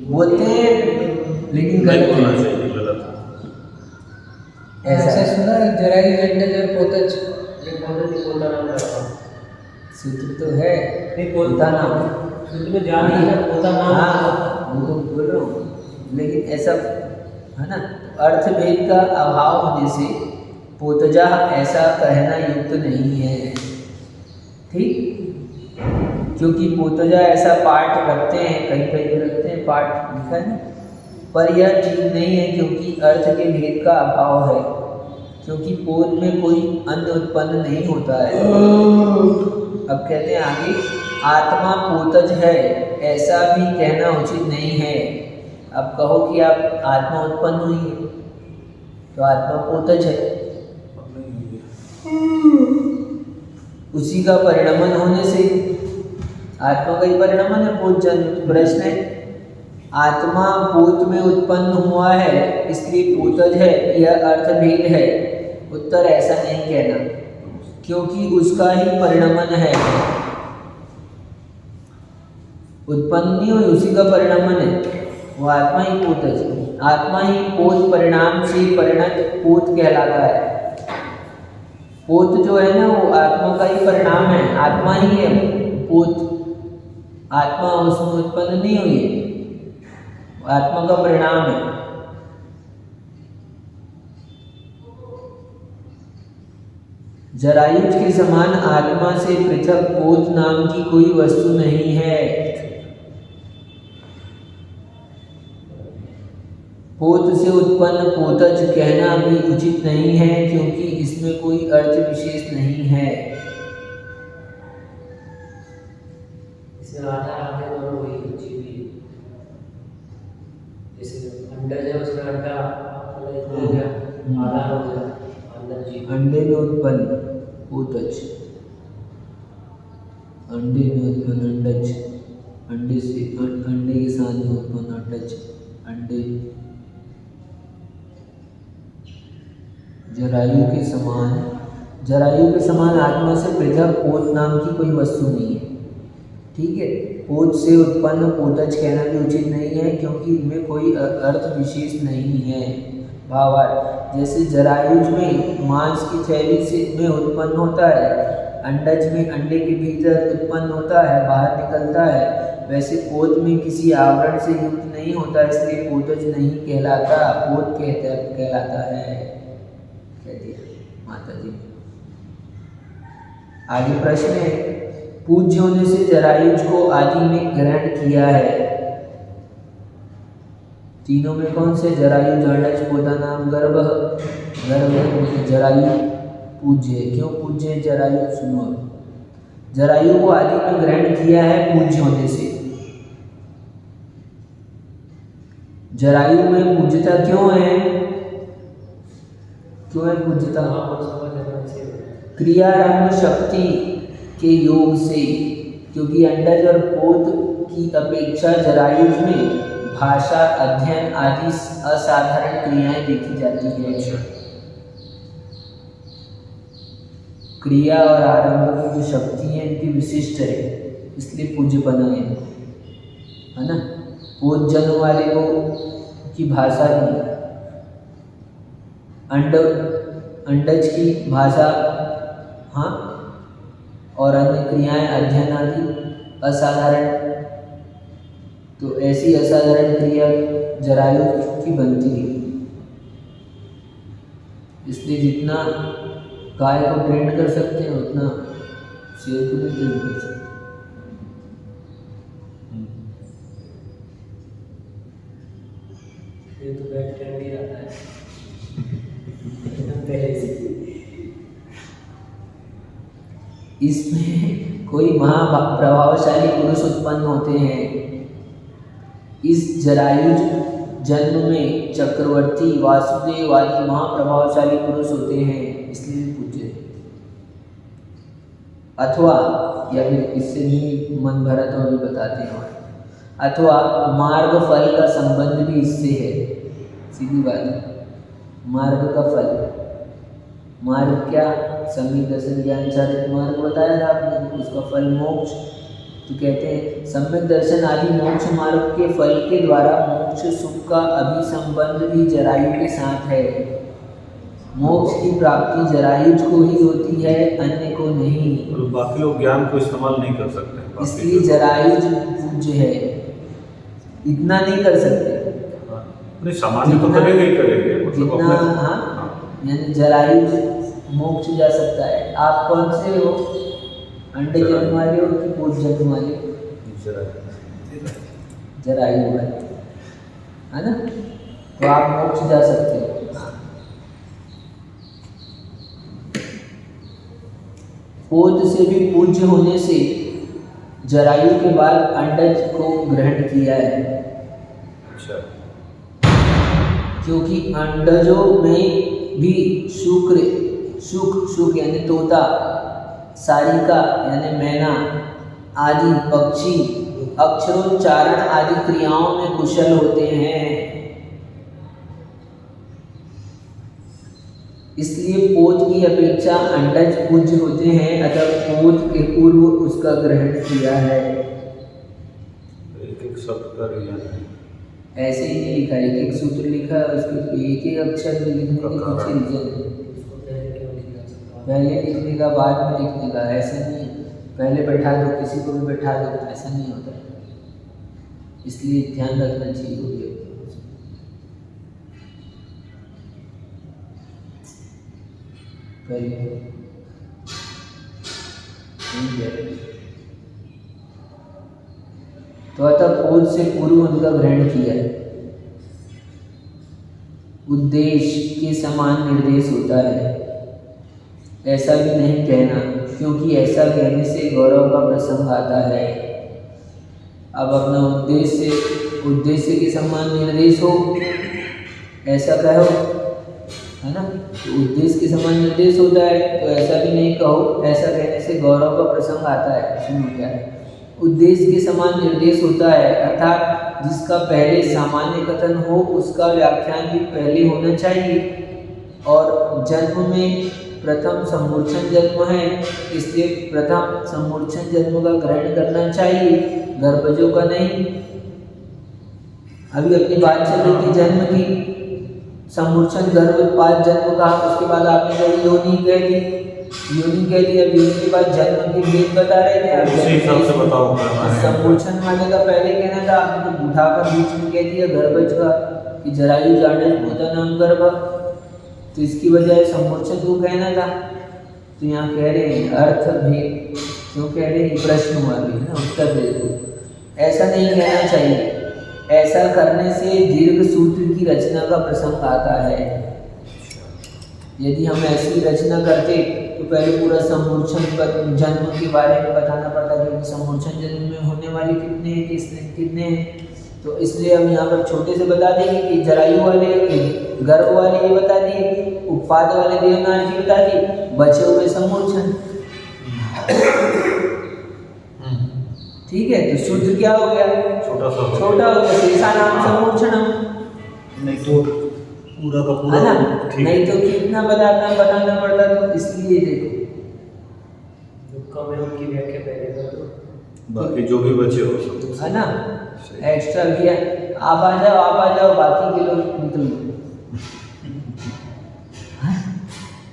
बोलते हैं लेकिन गलत होना है। चाहिए, गलत ऐसा ऐसा है। सुना जरायुज, अंडज और पोतज। सूत्र तो है, नहीं, पोता नाम सूत्र में जान नहीं है, पोता नाम। हाँ वो तो बोल रहा हूँ, लेकिन ऐसा है ना, अर्थ भेद का अभाव होने से पोतजा ऐसा कहना युक्त नहीं है। ठीक, क्योंकि पोतजा ऐसा पाठ रखते हैं, कहीं कहीं रखते हैं, पाठ लिखा है, पर यह ठीक नहीं है क्योंकि अर्थ के भेद का अभाव है, क्योंकि पोत में कोई अन्य उत्पन्न नहीं होता है। अब कहते हैं आगे, आत्मा पोतज है ऐसा भी कहना उचित नहीं है। अब कहो कि आप आत्मा उत्पन्न हुई है तो आत्मा पोतज है, उसी का परिणमन होने से आत्मा का ही परिणमन है पोत जन्म। तो प्रश्न है, आत्मा पोत में उत्पन्न हुआ है इसलिए पोतज है, यह अर्थभेद है। उत्तर, ऐसा नहीं कहना, क्योंकि उसका ही परिणमन है, उत्पन्न नहीं हुई, उसी का परिणमन है। वो आत्मा ही पोतज है। आत्मा ही पोत परिणाम से परिणत पोत कहलाता है। पोत जो है ना वो आत्मा का ही परिणाम है, आत्मा ही है पोत, आत्मा उसमें उत्पन्न नहीं हुई है, आत्मा का परिणाम है। जरायुज के समान आत्मा से पृथक पोत नाम की कोई वस्तु नहीं है। पोत से उत्पन्न पोतज कहना भी उचित नहीं है, क्योंकि इसमें कोई अर्थ विशेष नहीं है। इसमें आधा आधे दोनों वही चीज भी, जैसे अंडा है उसमें अंडा हो गया, आधा हो गया अंदर जी। अंडे में उत्पन्न पोतज, अंडे में उत्पन्न अंडज, अंडे से अंडे के साथ में उत्पन्न अंडज, अंडे। जरायु के समान आत्मा से पृथक पोत नाम की कोई वस्तु नहीं है। ठीक है, पोत से उत्पन्न पोतज कहना भी उचित नहीं है, क्योंकि इनमें कोई अर्थ विशेष नहीं है। भावार्थ, जैसे जरायुज में मांस की थैली से में उत्पन्न होता है, अंडज में अंडे के भीतर उत्पन्न होता है, बाहर निकलता है, वैसे पोत में किसी आवरण से युक्त नहीं होता, इसलिए पोतज नहीं कहलाता, पोत कहलाता है, कह दिया माता जी। आगे प्रश्न है, पूज्य होने से जरायुज को आदि में ग्रहण किया है। तीनों में कौन से? जरायु, अंडज, पोता नाम गर्भ। गर्भ जरायु पूज्य है। क्यों पूज्य है जरायु? सुनो, जरायु को आदि में ग्रहण किया है पूज्य होने से। जरायु में पूज्यता क्यों है? क्यों है पूज्यता? क्रियारंभ शक्ति के योग से, क्योंकि अंडज और पोत की अपेक्षा जरायुज में भाषा, अध्ययन आदि असाधारण क्रियाएं देखी जाती है। क्रिया और आरंभ की जो शक्ति है इनकी विशिष्ट है, इसलिए पूज्य बना है ना। पोत जन्म वाले को की भाषा की, अंडज की भाषा, हाँ, और अन्य क्रियाएं अध्ययन आदि असाधारण, तो ऐसी असाधारण क्रिया जरायु की बनती है। इसलिए जितना गाय को ट्रेंड कर सकते हैं उतना शेर को भी ट्रेंड कर सकते हैं। ये तो बैक ट्रेंड ही आता है पहले से। इसमें कोई महाप्रभावशाली पुरुष उत्पन्न होते हैं। इस जरायुज जन्म में चक्रवर्ती, वासुदेव आदि महाप्रभावशाली पुरुष होते हैं, इसलिए पूज्य। अथवा, या फिर इससे भी मन भरा तो अभी बताते हैं, अथवा मार्ग फल का संबंध भी इससे है। सीधी बात है, मार्ग का फल, मार्ग क्या? सम्यक दर्शन ज्ञान चारित्र मार्ग बताया था आपने, उसका फल मोक्ष। तो कहते हैं सम्यक दर्शन आदि मोक्ष मार्ग के फल के द्वारा मोक्ष सुख का अभिसंबंध भी जरायु के साथ है। मोक्ष की प्राप्ति जरायुज को ही होती है, अन्य को नहीं। और बाकी लोग ज्ञान को इस्तेमाल नहीं कर सकते, इसलिए जरायुज पूज्य है। इतना नहीं कर सकते, नहीं सामान्य तो करेंगे ही करेंगे, मतलब जितना, अपने। हाँ, यानी जरायुज मोक्ष जा सकता है। आप कौन से हो? अंडे जन्म वाले हो कि पोत जन्म वाले? जरायु वाले, है ना। तो आप मोक्ष जा सकते हो। पोत से भी पूज्य होने से जरायु के बाद अंडज को ग्रहण किया है। अच्छा, क्योंकि अंडजों में भी शुक्र यानी तोता, सारिका यानी मैना, आदि पक्षी अक्षरोच्चारण आदि क्रियाओं में कुशल होते हैं। इसलिए पोत की अपेक्षा अंडज पूज्य होते हैं, अतः पोत के पूर्व उसका ग्रहण किया है। एक एक शब्द का रीजन है। ऐसे ही नहीं लिखा है, एक एक सूत्र लिखा है, उसके एक एक अक्षर में लिखने के पीछे रीजन है। उसको पहले क्यों लिखना चाहिए? पहले लिखने का बाद में लिखने का, ऐसा नहीं है। पहले बैठा दो, किसी को भी बैठा दो, ऐसा नहीं होता है। इसलिए ध्यान रखना चाहिए होगी। तो अतः पोत से पूर्व उनका ग्रहण किया है। उद्देश्य के समान निर्देश होता है, ऐसा भी नहीं कहना, क्योंकि ऐसा कहने से गौरव का प्रसंग आता है। अब अपना उद्देश्य के समान निर्देश हो, ऐसा कहो, है ना। तो उद्देश्य के समान निर्देश होता है, तो ऐसा भी नहीं कहो, ऐसा कहने से गौरव का प्रसंग आता है। सुनो क्या है, उद्देश्य के समान निर्देश होता है, अर्थात जिसका पहले सामान्य कथन हो उसका व्याख्यान भी पहले होना चाहिए। और जन्म में प्रथम सम्मूर्छन जन्म है, इसलिए प्रथम सम्मूर्छन जन्म का ग्रहण करना चाहिए, गर्भजों का नहीं। अभी अपनी बात चल रही थी जन्म की, सम्मूर्छन गर्भपात जन्म का, उसके बाद आपने कही योनि कह दी, योनि कह दी। अब योनि के बाद जन्म की भेद बता रहे थे, अब उसी हिसाब से बताओ। सम्मूर्छन वाले का पहले कहना था, आपने तो उठाकर बीच में कह दिया गर्भज का कि जरायु जाडज होता नाम गर्भ, तो इसकी वजह सम्मूर्छन क्यों कहना था। तो यहाँ कह रहे हैं अर्थ भेद क्यों कह रहे हैं, प्रश्न हुआ भी है ना, उत्तर दे दो। ऐसा नहीं कहना चाहिए, ऐसा करने से दीर्घ सूत्र की रचना का प्रसंग आता है। यदि हम ऐसी रचना करते तो पहले पूरा सम्मूर्छन जन्म के बारे में बताना पड़ता, क्योंकि सम्मूर्छन जन्म में होने वाले कितने हैं, कितने हैं। तो इसलिए हम यहाँ पर छोटे से बता देंगे कि जरायु वाले, गर्भ वाले ये बता दिए, उत्पाद वाले देवनाथ की बता दी, बचे हुए सम्मूर्छन। ठीक है, तो शुद्ध क्या हो गया, छोटा हो गया, शेषा नाम सम्मूर्छनम। नहीं तो पूरा का पूरा है ना, नहीं तो कितना बताना पड़ता। तो इसलिए देखो की व्याख्या पहले कर दो, बाकी जो भी बचे हो सब, है ना, एक्स्ट्रा किया। आप आ जाओ, बाकी के लोग निकल लो।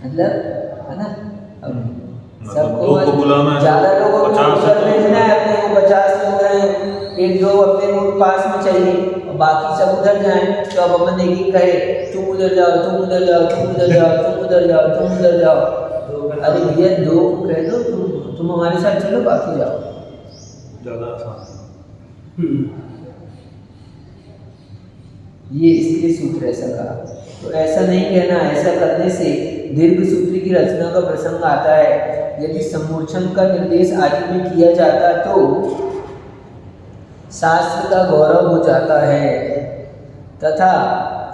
मतलब है ना, अब सबको बुलाना है, ज़्यादा लोगों को 50 ऊपर भेजना है, अपने को 50 लोग हैं, एक दो अपने को पास में चाहिए, और बाकी सब उधर जाएं। तो अब अपन एक एक कहे, तुम उधर जाओ, तुम उधर जाओ, तुम उधर जाओ, तुम उधर जाओ, तुम उधर जाओ। अरे भैया दो कह दो, तुम हमारे साथ चलो, बाकी जाओ। ज़्यादा आसान। ये इसलिए सूत्र ऐसा कहा। तो ऐसा नहीं कहना, ऐसा करने से दीर्घ सूत्र की रचना का प्रसंग आता है। यदि सम्मूर्छन का निर्देश आदि में किया जाता तो शास्त्र का गौरव हो जाता है, तथा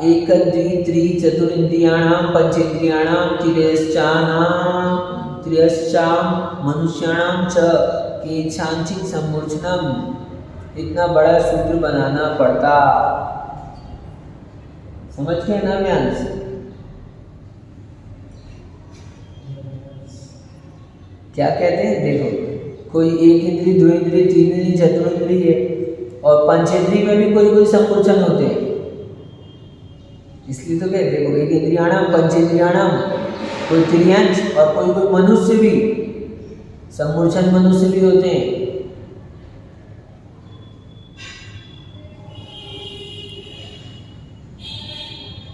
एक द्वि त्रि चतुरिंद्रियाणाम पंचेंद्रियाणाम त्रयश्चाम मनुष्याणाम च केशांचित सम्मूर्छनम, इतना बड़ा सूत्र बनाना पड़ता। समझ गए ना व्यांश? क्या कहते हैं, देखो कोई एक इंद्री, दो इंद्री, तीन इंद्री, चतुर्इंद्री है, और पंचेंद्री में भी कोई संकुचन होते हैं। इसलिए तो कहते देखो एक इंद्रियाणाम पंचेंद्रियाणाम, कोई त्रियंश, और कोई मनुष्य भी सम्मूर्छन मनुष्य भी होते हैं।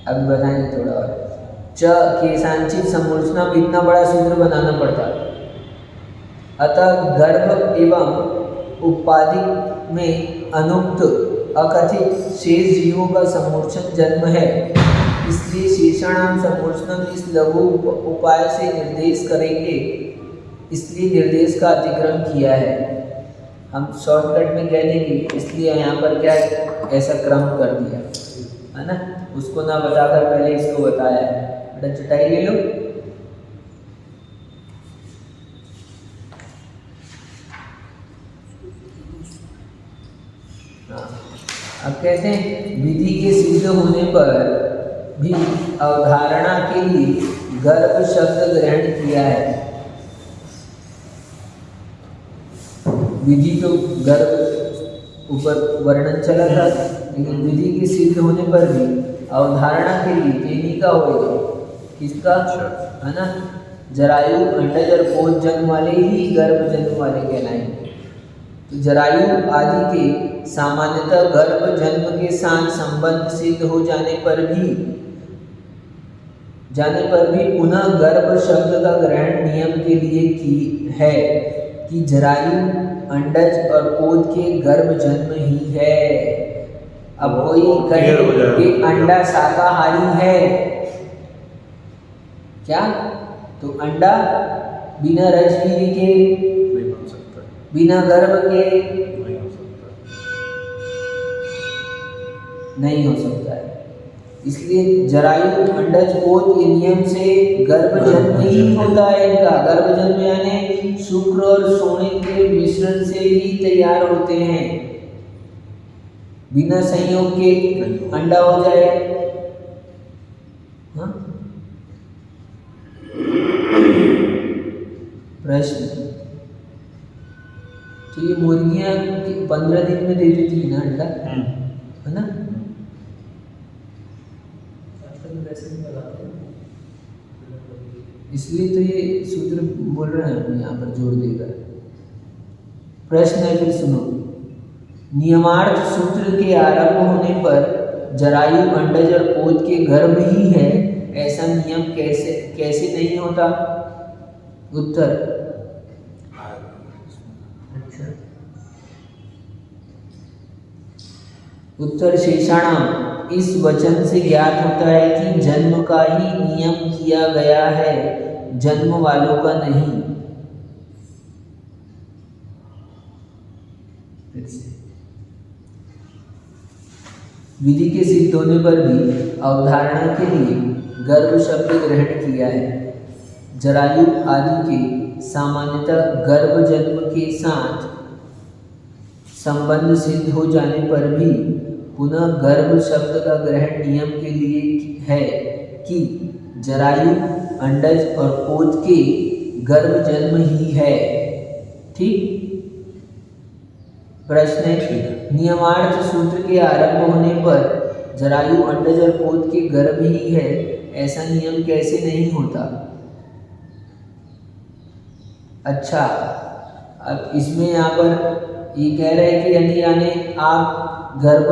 अभी बताएंगे थोड़ा और। च केशांचित सम्मूर्छना, इतना बड़ा सूत्र बनाना पड़ता। अतः गर्भ एवं उपाधि में अनुक्त अकथित शेष जीवों का सम्मूर्छन जन्म है, इसलिए शेषाणाम सम्मूर्छनम इस लघु उपाय से निर्देश करेंगे, इसलिए निर्देश का अतिक्रमण किया है। हम शॉर्टकट में कह देंगे, इसलिए यहाँ पर क्या ऐसा क्रम कर दिया है ना, उसको ना बताकर पहले इसको बताया है। बेटा चटाई ले लो। कहते हैं विधि के सिद्ध होने पर भी अवधारणा के लिए गर्भ शब्द ग्रहण किया है। विधि तो गर्भ ऊपर वर्णन चला था, लेकिन विधि के सिद्ध होने पर भी अवधारणा के लिए तेनी का होगा किसका, है ना, जरायु अंडज और पोष जन्म वाले ही गर्भ जन्म वाले कहलाएंगे। तो जरायु आदि के सामान्यतः गर्भ जन्म के साथ संबंध सिद्ध हो जाने पर भी पुनः गर्भ शब्द का ग्रहण नियम के लिए की है कि जरायु अंडज और पोष के गर्भ जन्म ही है। अब कोई कहे कि अंडा शाकाहारी है क्या, तो अंडा बिना रजबीरी के, नहीं बन सकता, बिना गर्भ के नहीं हो सकता, नहीं हो सकता है। इसलिए जरायु अंडज पोष के नियम से गर्भ जन्म ही होता है इनका। गर्भ जन्म यानी शुक्र और शोणित के मिश्रण से ही तैयार होते हैं, बिना संयोग के अंडा हो जाए। हाँ? प्रश्न, तो ये मुर्गियां 15 दिन में दे देती है ना अंडा, है ना? इसलिए तो ये सूत्र बोल रहे हैं हम यहाँ पर जोर देकर। प्रश्न है, फिर सुनो। नियमार्थ सूत्र के आरंभ होने पर जरायु अंडज और पोष के गर्भ ही है, ऐसा नियम कैसे नहीं होता? उत्तर, उत्तर शेषाणाम इस वचन से ज्ञात होता है कि जन्म का ही नियम किया गया है, जन्म वालों का नहीं। विधि के सिद्ध होने पर भी अवधारणा के लिए गर्भ शब्द ग्रहण किया है। जरायु आदि के सामान्यतः गर्भ जन्म के साथ संबंध सिद्ध हो जाने पर भी पुनः गर्भ शब्द का ग्रहण नियम के लिए है कि जरायु अंडज और पोष के गर्भ जन्म ही है। ठीक। प्रश्न है, नियमार्थ सूत्र के आरंभ होने पर जरायु अंडज और पोष के गर्भ ही है, ऐसा नियम कैसे नहीं होता? अच्छा, अब इसमें यहाँ पर ये कह रहे हैं कि यानी आप गर्भ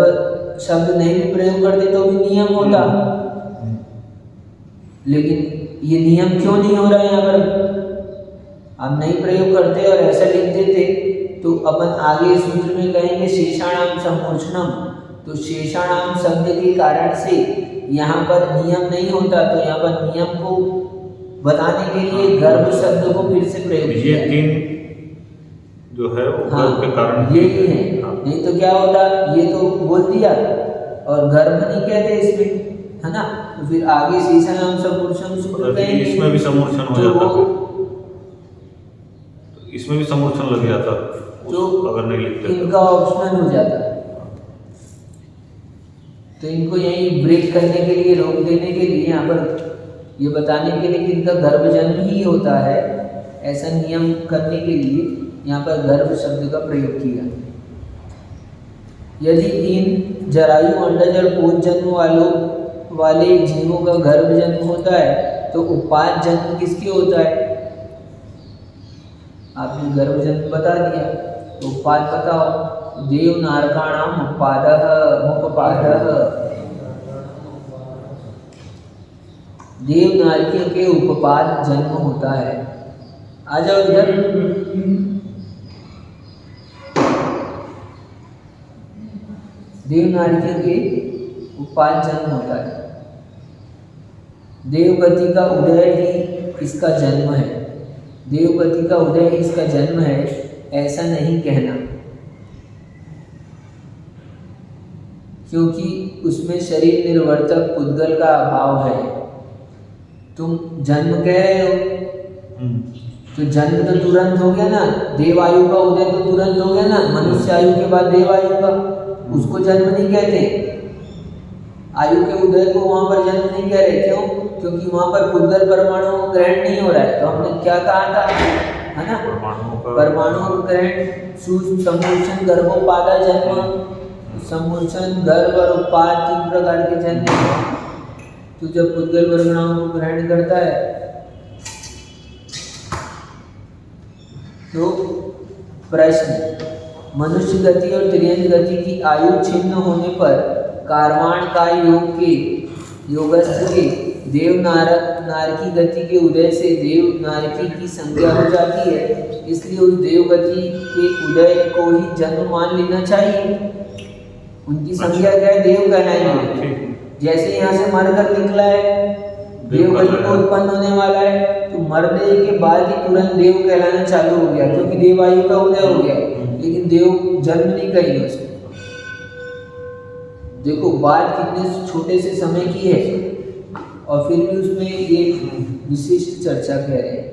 शब्द नहीं भी प्रयोग करते तो भी नियम होता, लेकिन ये नियम क्यों नहीं हो रहा है यहाँ पर? आप नहीं प्रयोग करते और ऐसा लिख देते तो अपन आगे सूत्र में कहेंगे शेषाणाम समूर्छनम, तो शेषाणाम शब्द के कारण से यहाँ पर नियम नहीं होता, तो यहाँ पर नियम को बताने के लिए गर्भ शब्द को फिर से प्रयोग किया। ये तीन जो है वो गर्भ के कारण यही है, नहीं तो क्या होता, ये तो बोल दिया और गर्भ नहीं कहते इसमें, है ना, तो फिर आगे शेषाणाम समूर्छनम सूत्र कहेंगे, इसमें भी समूर्छन हो जाता, इसमें भी समूर्छन लग जाता, तो अगर नहीं लिखते इनका ऑप्शनल हो जाता है। तो इनको यही ब्रेक करने के लिए, रोक देने के लिए, यहाँ पर ये बताने के लिए कि इनका गर्भ जन्म ही होता है, ऐसा नियम करने के लिए यहाँ पर गर्भ शब्द का प्रयोग किया। यदि इन जरायु अंडज और पोष जन्म वाले जीवों का गर्भ जन्म होता है तो उत्पाद जन्म किसके होता है? आपने गर्भ जन्म बता दिया, तो उत्पाद बताओ। देव नारकाणाम उत्पादः मुपपादः, देव नारकियों के उपपाद जन्म होता है। आ जाओ इधर। देव नारकियों के उपपाद जन्म होता है। देवगति का उदय ही इसका जन्म है, देवगति का उदय ही इसका जन्म है, ऐसा नहीं कहना, क्योंकि उसमें शरीर निर्वर्तक पुद्गल का अभाव है। तुम जन्म कह रहे हो, तो जन्म तो तुरंत हो गया ना, देवायु का उदय तो तुरंत हो गया ना, मनुष्य आयु के बाद देवायु का, उसको जन्म नहीं कहते। आयु के उदय को वहाँ पर जन्म नहीं कह रहे। क्यों? क्योंकि वहाँ पर पुद्गल परमाणु ग्रहण नहीं हो रहा है। तो हमने क्या कहा था, है ना, परमाणु ग्रहण समूर्छन गर्भोपादा जन्म, समूर्छन गर्भ और उत्पाद 3 प्रकार के जन्म। तो जब पुद्गल परमाणु को ग्रहण करता है तो प्रश्न, मनुष्य गति और त्रियंत गति की आयु छिन्न होने पर कारवाण का योग के योगस्थ के देव नारकी गति के उदय से देव नारकी की संज्ञा हो जाती है। इसलिए उस देव गति के उदय को ही जन्म मान लेना चाहिए। उनकी संज्ञा क्या है? देव कहलाएंगे। जैसे यहाँ से मरकर निकला है, देव गति को उत्पन्न होने वाला है, तो मरने के बाद ही तुरंत देव कहलाना चालू हो गया, क्योंकि देवायु का उदय हो गया। लेकिन देव जन्म नहीं कहेंगे उसको। देखो बात कितने छोटे से समय की है और फिर भी उसमें ये विशिष्ट चर्चा कह रहे हैं।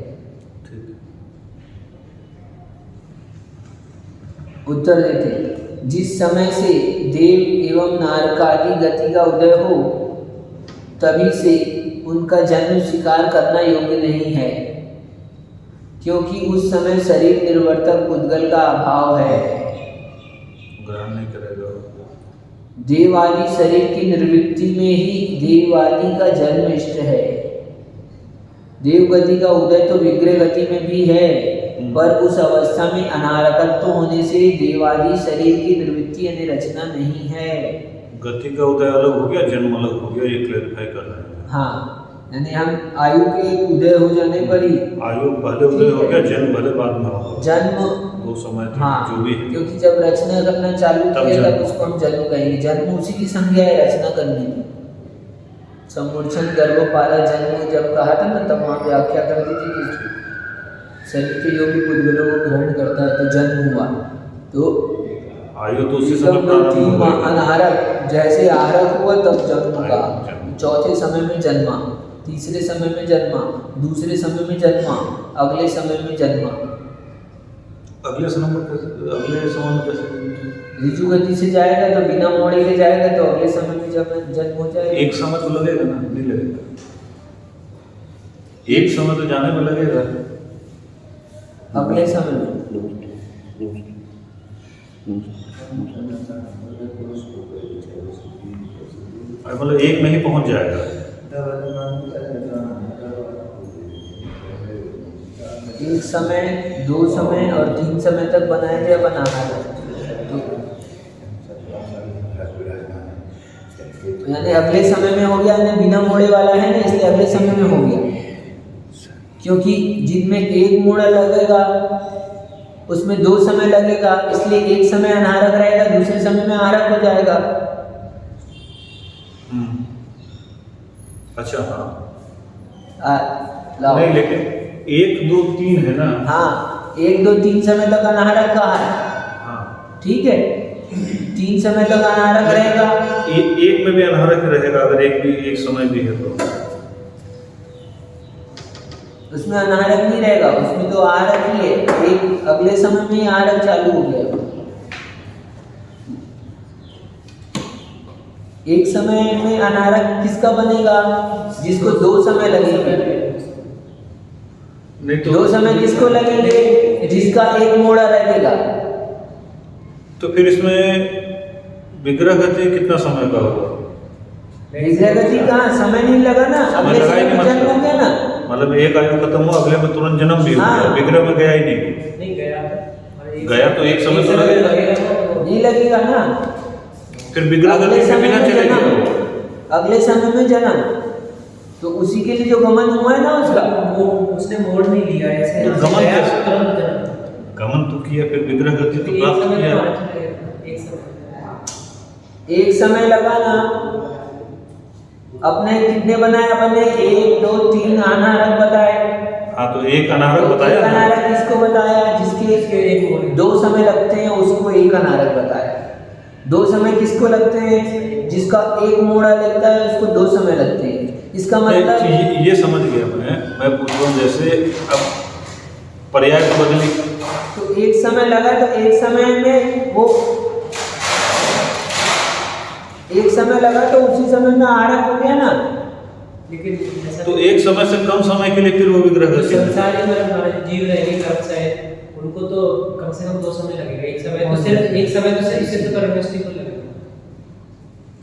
उत्तर देते, जिस समय से देव एवं नारकादि गति का उदय हो तभी से उनका जन्म स्वीकार करना योग्य नहीं है, क्योंकि उस समय शरीर निर्वर्तक पुद्गल का अभाव है। ग्रहण नहीं करेगा। देवादि शरीर की निर्वृत्ति में ही देवादि का जन्म इष्ट है। देवगति का उदय तो विग्रह गति में भी है, पर उस अवस्था में अनारकत्व होने से देवादि शरीर की निर्वृत्ति यानी रचना नहीं है। गति का उदय अलग हो गया, जन्म अलग हो गया, ये क्लैरिफाई कर रहे हैं। हाँ, यानी हम आयु के उदय हो जाने पर ही, आयु पहले उदय हो गया, जन्म भले बाद में होगा। जन्म वो समय तक हाँ, जो भी है। क्योंकि जब रचना करना चालू किया तब उसको हम जन्म कहेंगे। जन्म उसी की संज्ञा है रचना करने की। समूर्छन गर्भोपादा जन्म जब कहा था ना, तब वहाँ व्याख्या कर दी थी कि शरीर के योगी पुद्गलों को ग्रहण करता है तो जन्म हुआ। तो आयु तो उसी समय प्रारंभ हुआ। अनारक, जैसे आरक हुआ तब जन्म का, चौथे समय में जन्मा, तीसरे समय में जन्मा, दूसरे समय में जन्मा, अगले समय में जन्मा। अगले समय में कैसे? ऋजु गति से जाएगा तो बिना मोड़े के जाएगा तो अगले समय में जब जन्म हो जाएगा। एक समय तो लगेगा ना, नहीं लगेगा? एक समय तो जाने में लगेगा। अगले समय में मतलब एक में ही पहुंच जाएगा। एक समय, 2 समय और 3 समय तक बनाया गया बनाना है। तो यानी अगले समय में हो गया, यानी बिना मोड़े वाला है ना, इसलिए अगले समय में हो गया। क्योंकि जिनमें एक मोड़ा लगेगा उसमें 2 समय लगेगा, इसलिए एक समय अनारक रहेगा, दूसरे समय में आरक हो जाएगा। अच्छा हाँ, नहीं लेकिन 1, 2, 3 है ना। हाँ, 1, 2, 3 समय तक अनारक का है। हाँ ठीक है, 3 समय तक अनारक रहेगा। एक में भी अनारक रहेगा, अगर एक समय भी है तो उसमें अनारक नहीं रहेगा, उसमें तो आरक ही है। एक अगले समय में ही आरक चालू हो गया। एक समय में अनारक किसका बनेगा? जिसको 2 समय लगेंगे। नहीं तो 2 समय किसको लगेंगे? जिसका एक मोड़ा रहेगा। तो फिर इसमें विग्रह गति कितना समय का होगा? विग्रह गति कहाँ समय नहीं लगा ना, अगले समय में जन्म हो गया ना। मतलब एक आयु खत्म हुआ, अगले में तुरंत जन्म भी हो गया। विग्रह में गया ही नहीं गया तो एक समय तो लगेगा, नहीं लगेगा ना। फिर विग्रह गति से बिना चलेगा। अगले समय में जन्म, तो उसी के लिए जो गमन हुआ है ना उसका, वो उसने मोड़ नहीं लिया ऐसे। तो गमन कैसे? गमन तो किया, फिर विग्रह गति तो प्राप्त किया। एक समय लगा ना। अपने कितने बनाए? अपने 1, 2, 3 अनारक बताए। हाँ तो एक अनारक बताया। अनारक किसको बताया? जिसके 2 समय लगते हैं उसको एक अनारक बताया। 2 समय किसको लगते हैं? जिसका एक मोड़ा लगता है उसको 2 समय लगते हैं। इसका मतलब ये समझ गया मैं पूछ रहा हूँ, जैसे अब पर्याय तो बदली, तो एक समय लगा तो एक समय में वो एक समय लगा तो उसी समय में आरक हो गया ना। लेकिन ऐसा तो एक समय से कम समय के लिए फिर वो विग्रह तो गति संसारी में हमारे जीव रहेंगे कर्म शायद उनको तो कम से कम 2 समय लगेगा। एक समय तो सिर्फ सिद्ध परमेष्टि को लगेगा।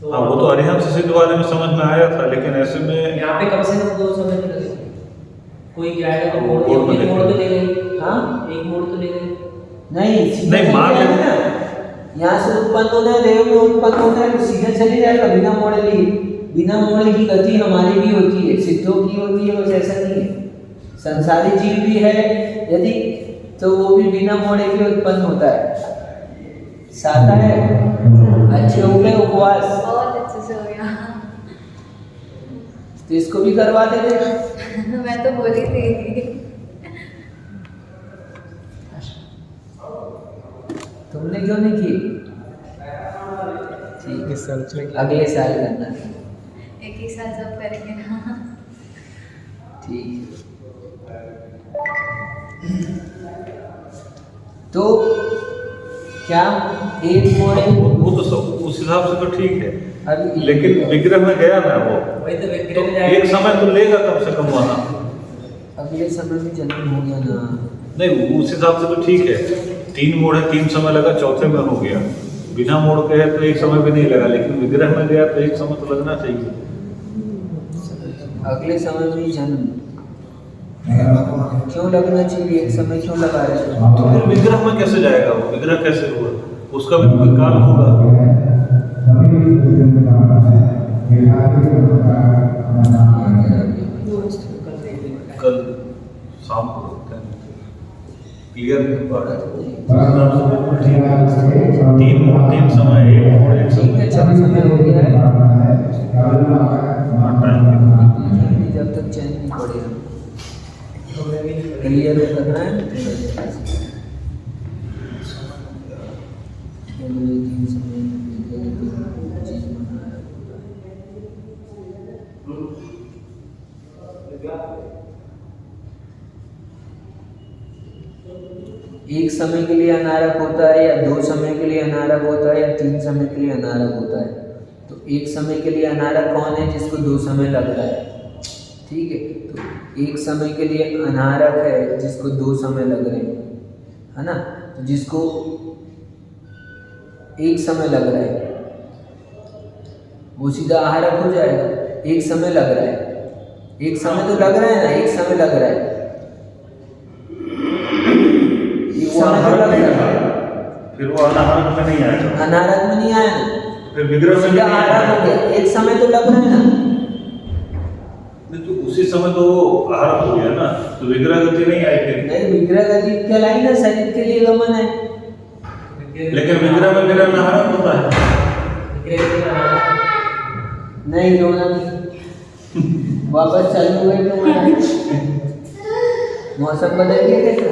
तो हाँ, वो तो अरिहंत सिद्ध वाले में समझ में आया था, लेकिन ऐसे में यहाँ पे कम से कम 2 समय तो लगेगा। कोई जाएगा तो मोड़ मोड़ में एक मोड़ तो ले गई। हाँ एक मोड़ तो ले गई। नहीं मार चली ले- जाएगा ना। यहाँ से उत्पन्न होना है, देव में उत्पन्न होना है तो सीधा चली जाएगा बिना मोड़े की। बिना मोड़े की गति हमारी भी होती है, सिद्धों की होती है, बस ऐसा नहीं है। संसारी जीव भी है यदि तो वो भी बिना मोड़े के उत्पन्न होता है। सादा है, अच्छे हो गए उपवास बहुत अच्छे से हो गया। तो इसको भी करवा देते। मैं तो बोली थी। तुमने क्यों नहीं की? ठीक इस साल चलेगी। है, अगले साल करना। एक ही साल जब करेंगे ना। ठीक है। तो क्या एक मोड़े वो तो सब उस हिसाब से तो ठीक है, अभी लेकिन विग्रह में गया ना वो, वही तो तो विग्रह में एक जाएगा। समय तो लेगा कम से कम वहाँ। अगले समय में जन्म हो गया ना। नहीं, उस हिसाब से तो ठीक है। 3 मोड़ है, 3 समय लगा, चौथे में हो गया। बिना मोड़ के है तो एक समय भी नहीं लगा, लेकिन विग्रह में गया तो एक समय तो लगना चाहिए। अगले समय में जन्म क्यों लगना चाहिए? एक समय क्यों लगा रहे हो? तो फिर विग्रह में कैसे जाएगा वो? विग्रह कैसे हुआ? उसका भी कोई काल होगा। कल शाम को देखते हैं, क्लियर नहीं पा रहा है। 3 समय, एक मोड़, एक ठीक है, समय। 6 समय हो गया है। हाँ, टाइम लेकिन जब तक चैन नहीं पड़ेगा क्लियर करना है। अगले 3 समय चीज बनाया। एक समय के लिए अनारक होता है या 2 समय के लिए अनारक होता है या 3 समय के लिए अनारक होता है। तो एक समय के लिए अनारक कौन है? जिसको 2 समय लग रहा है। ठीक है, तो एक समय के लिए अनारक है जिसको 2 समय लग रहे हैं, है ना। तो जिसको एक समय लग रहा है वो सीधा आहारक हो जाएगा। एक समय लग रहा है, एक समय तो लग रहा है ना, एक समय लग रहा है, एक समय तो लग रहा है। फिर वो अनाहरक में नहीं आएगा, अनारक में नहीं आया ना, फिर विग्रह में भी सीधा नहीं आहारक हो आएगा। गया। एक समय तो लग रहा है ना। नहीं, तो उसी समय तो वो आहारक हो गया ना, तो विग्रह गति नहीं आई फिर। नहीं, विग्रह गति कहलाई ना, शरीर के लिए गमन है। लेकिन विग्रह में मेरा अनाहरक होता है। नहीं रोना नहीं। वापस चालू हुए तो मौसम बदल गया कैसा?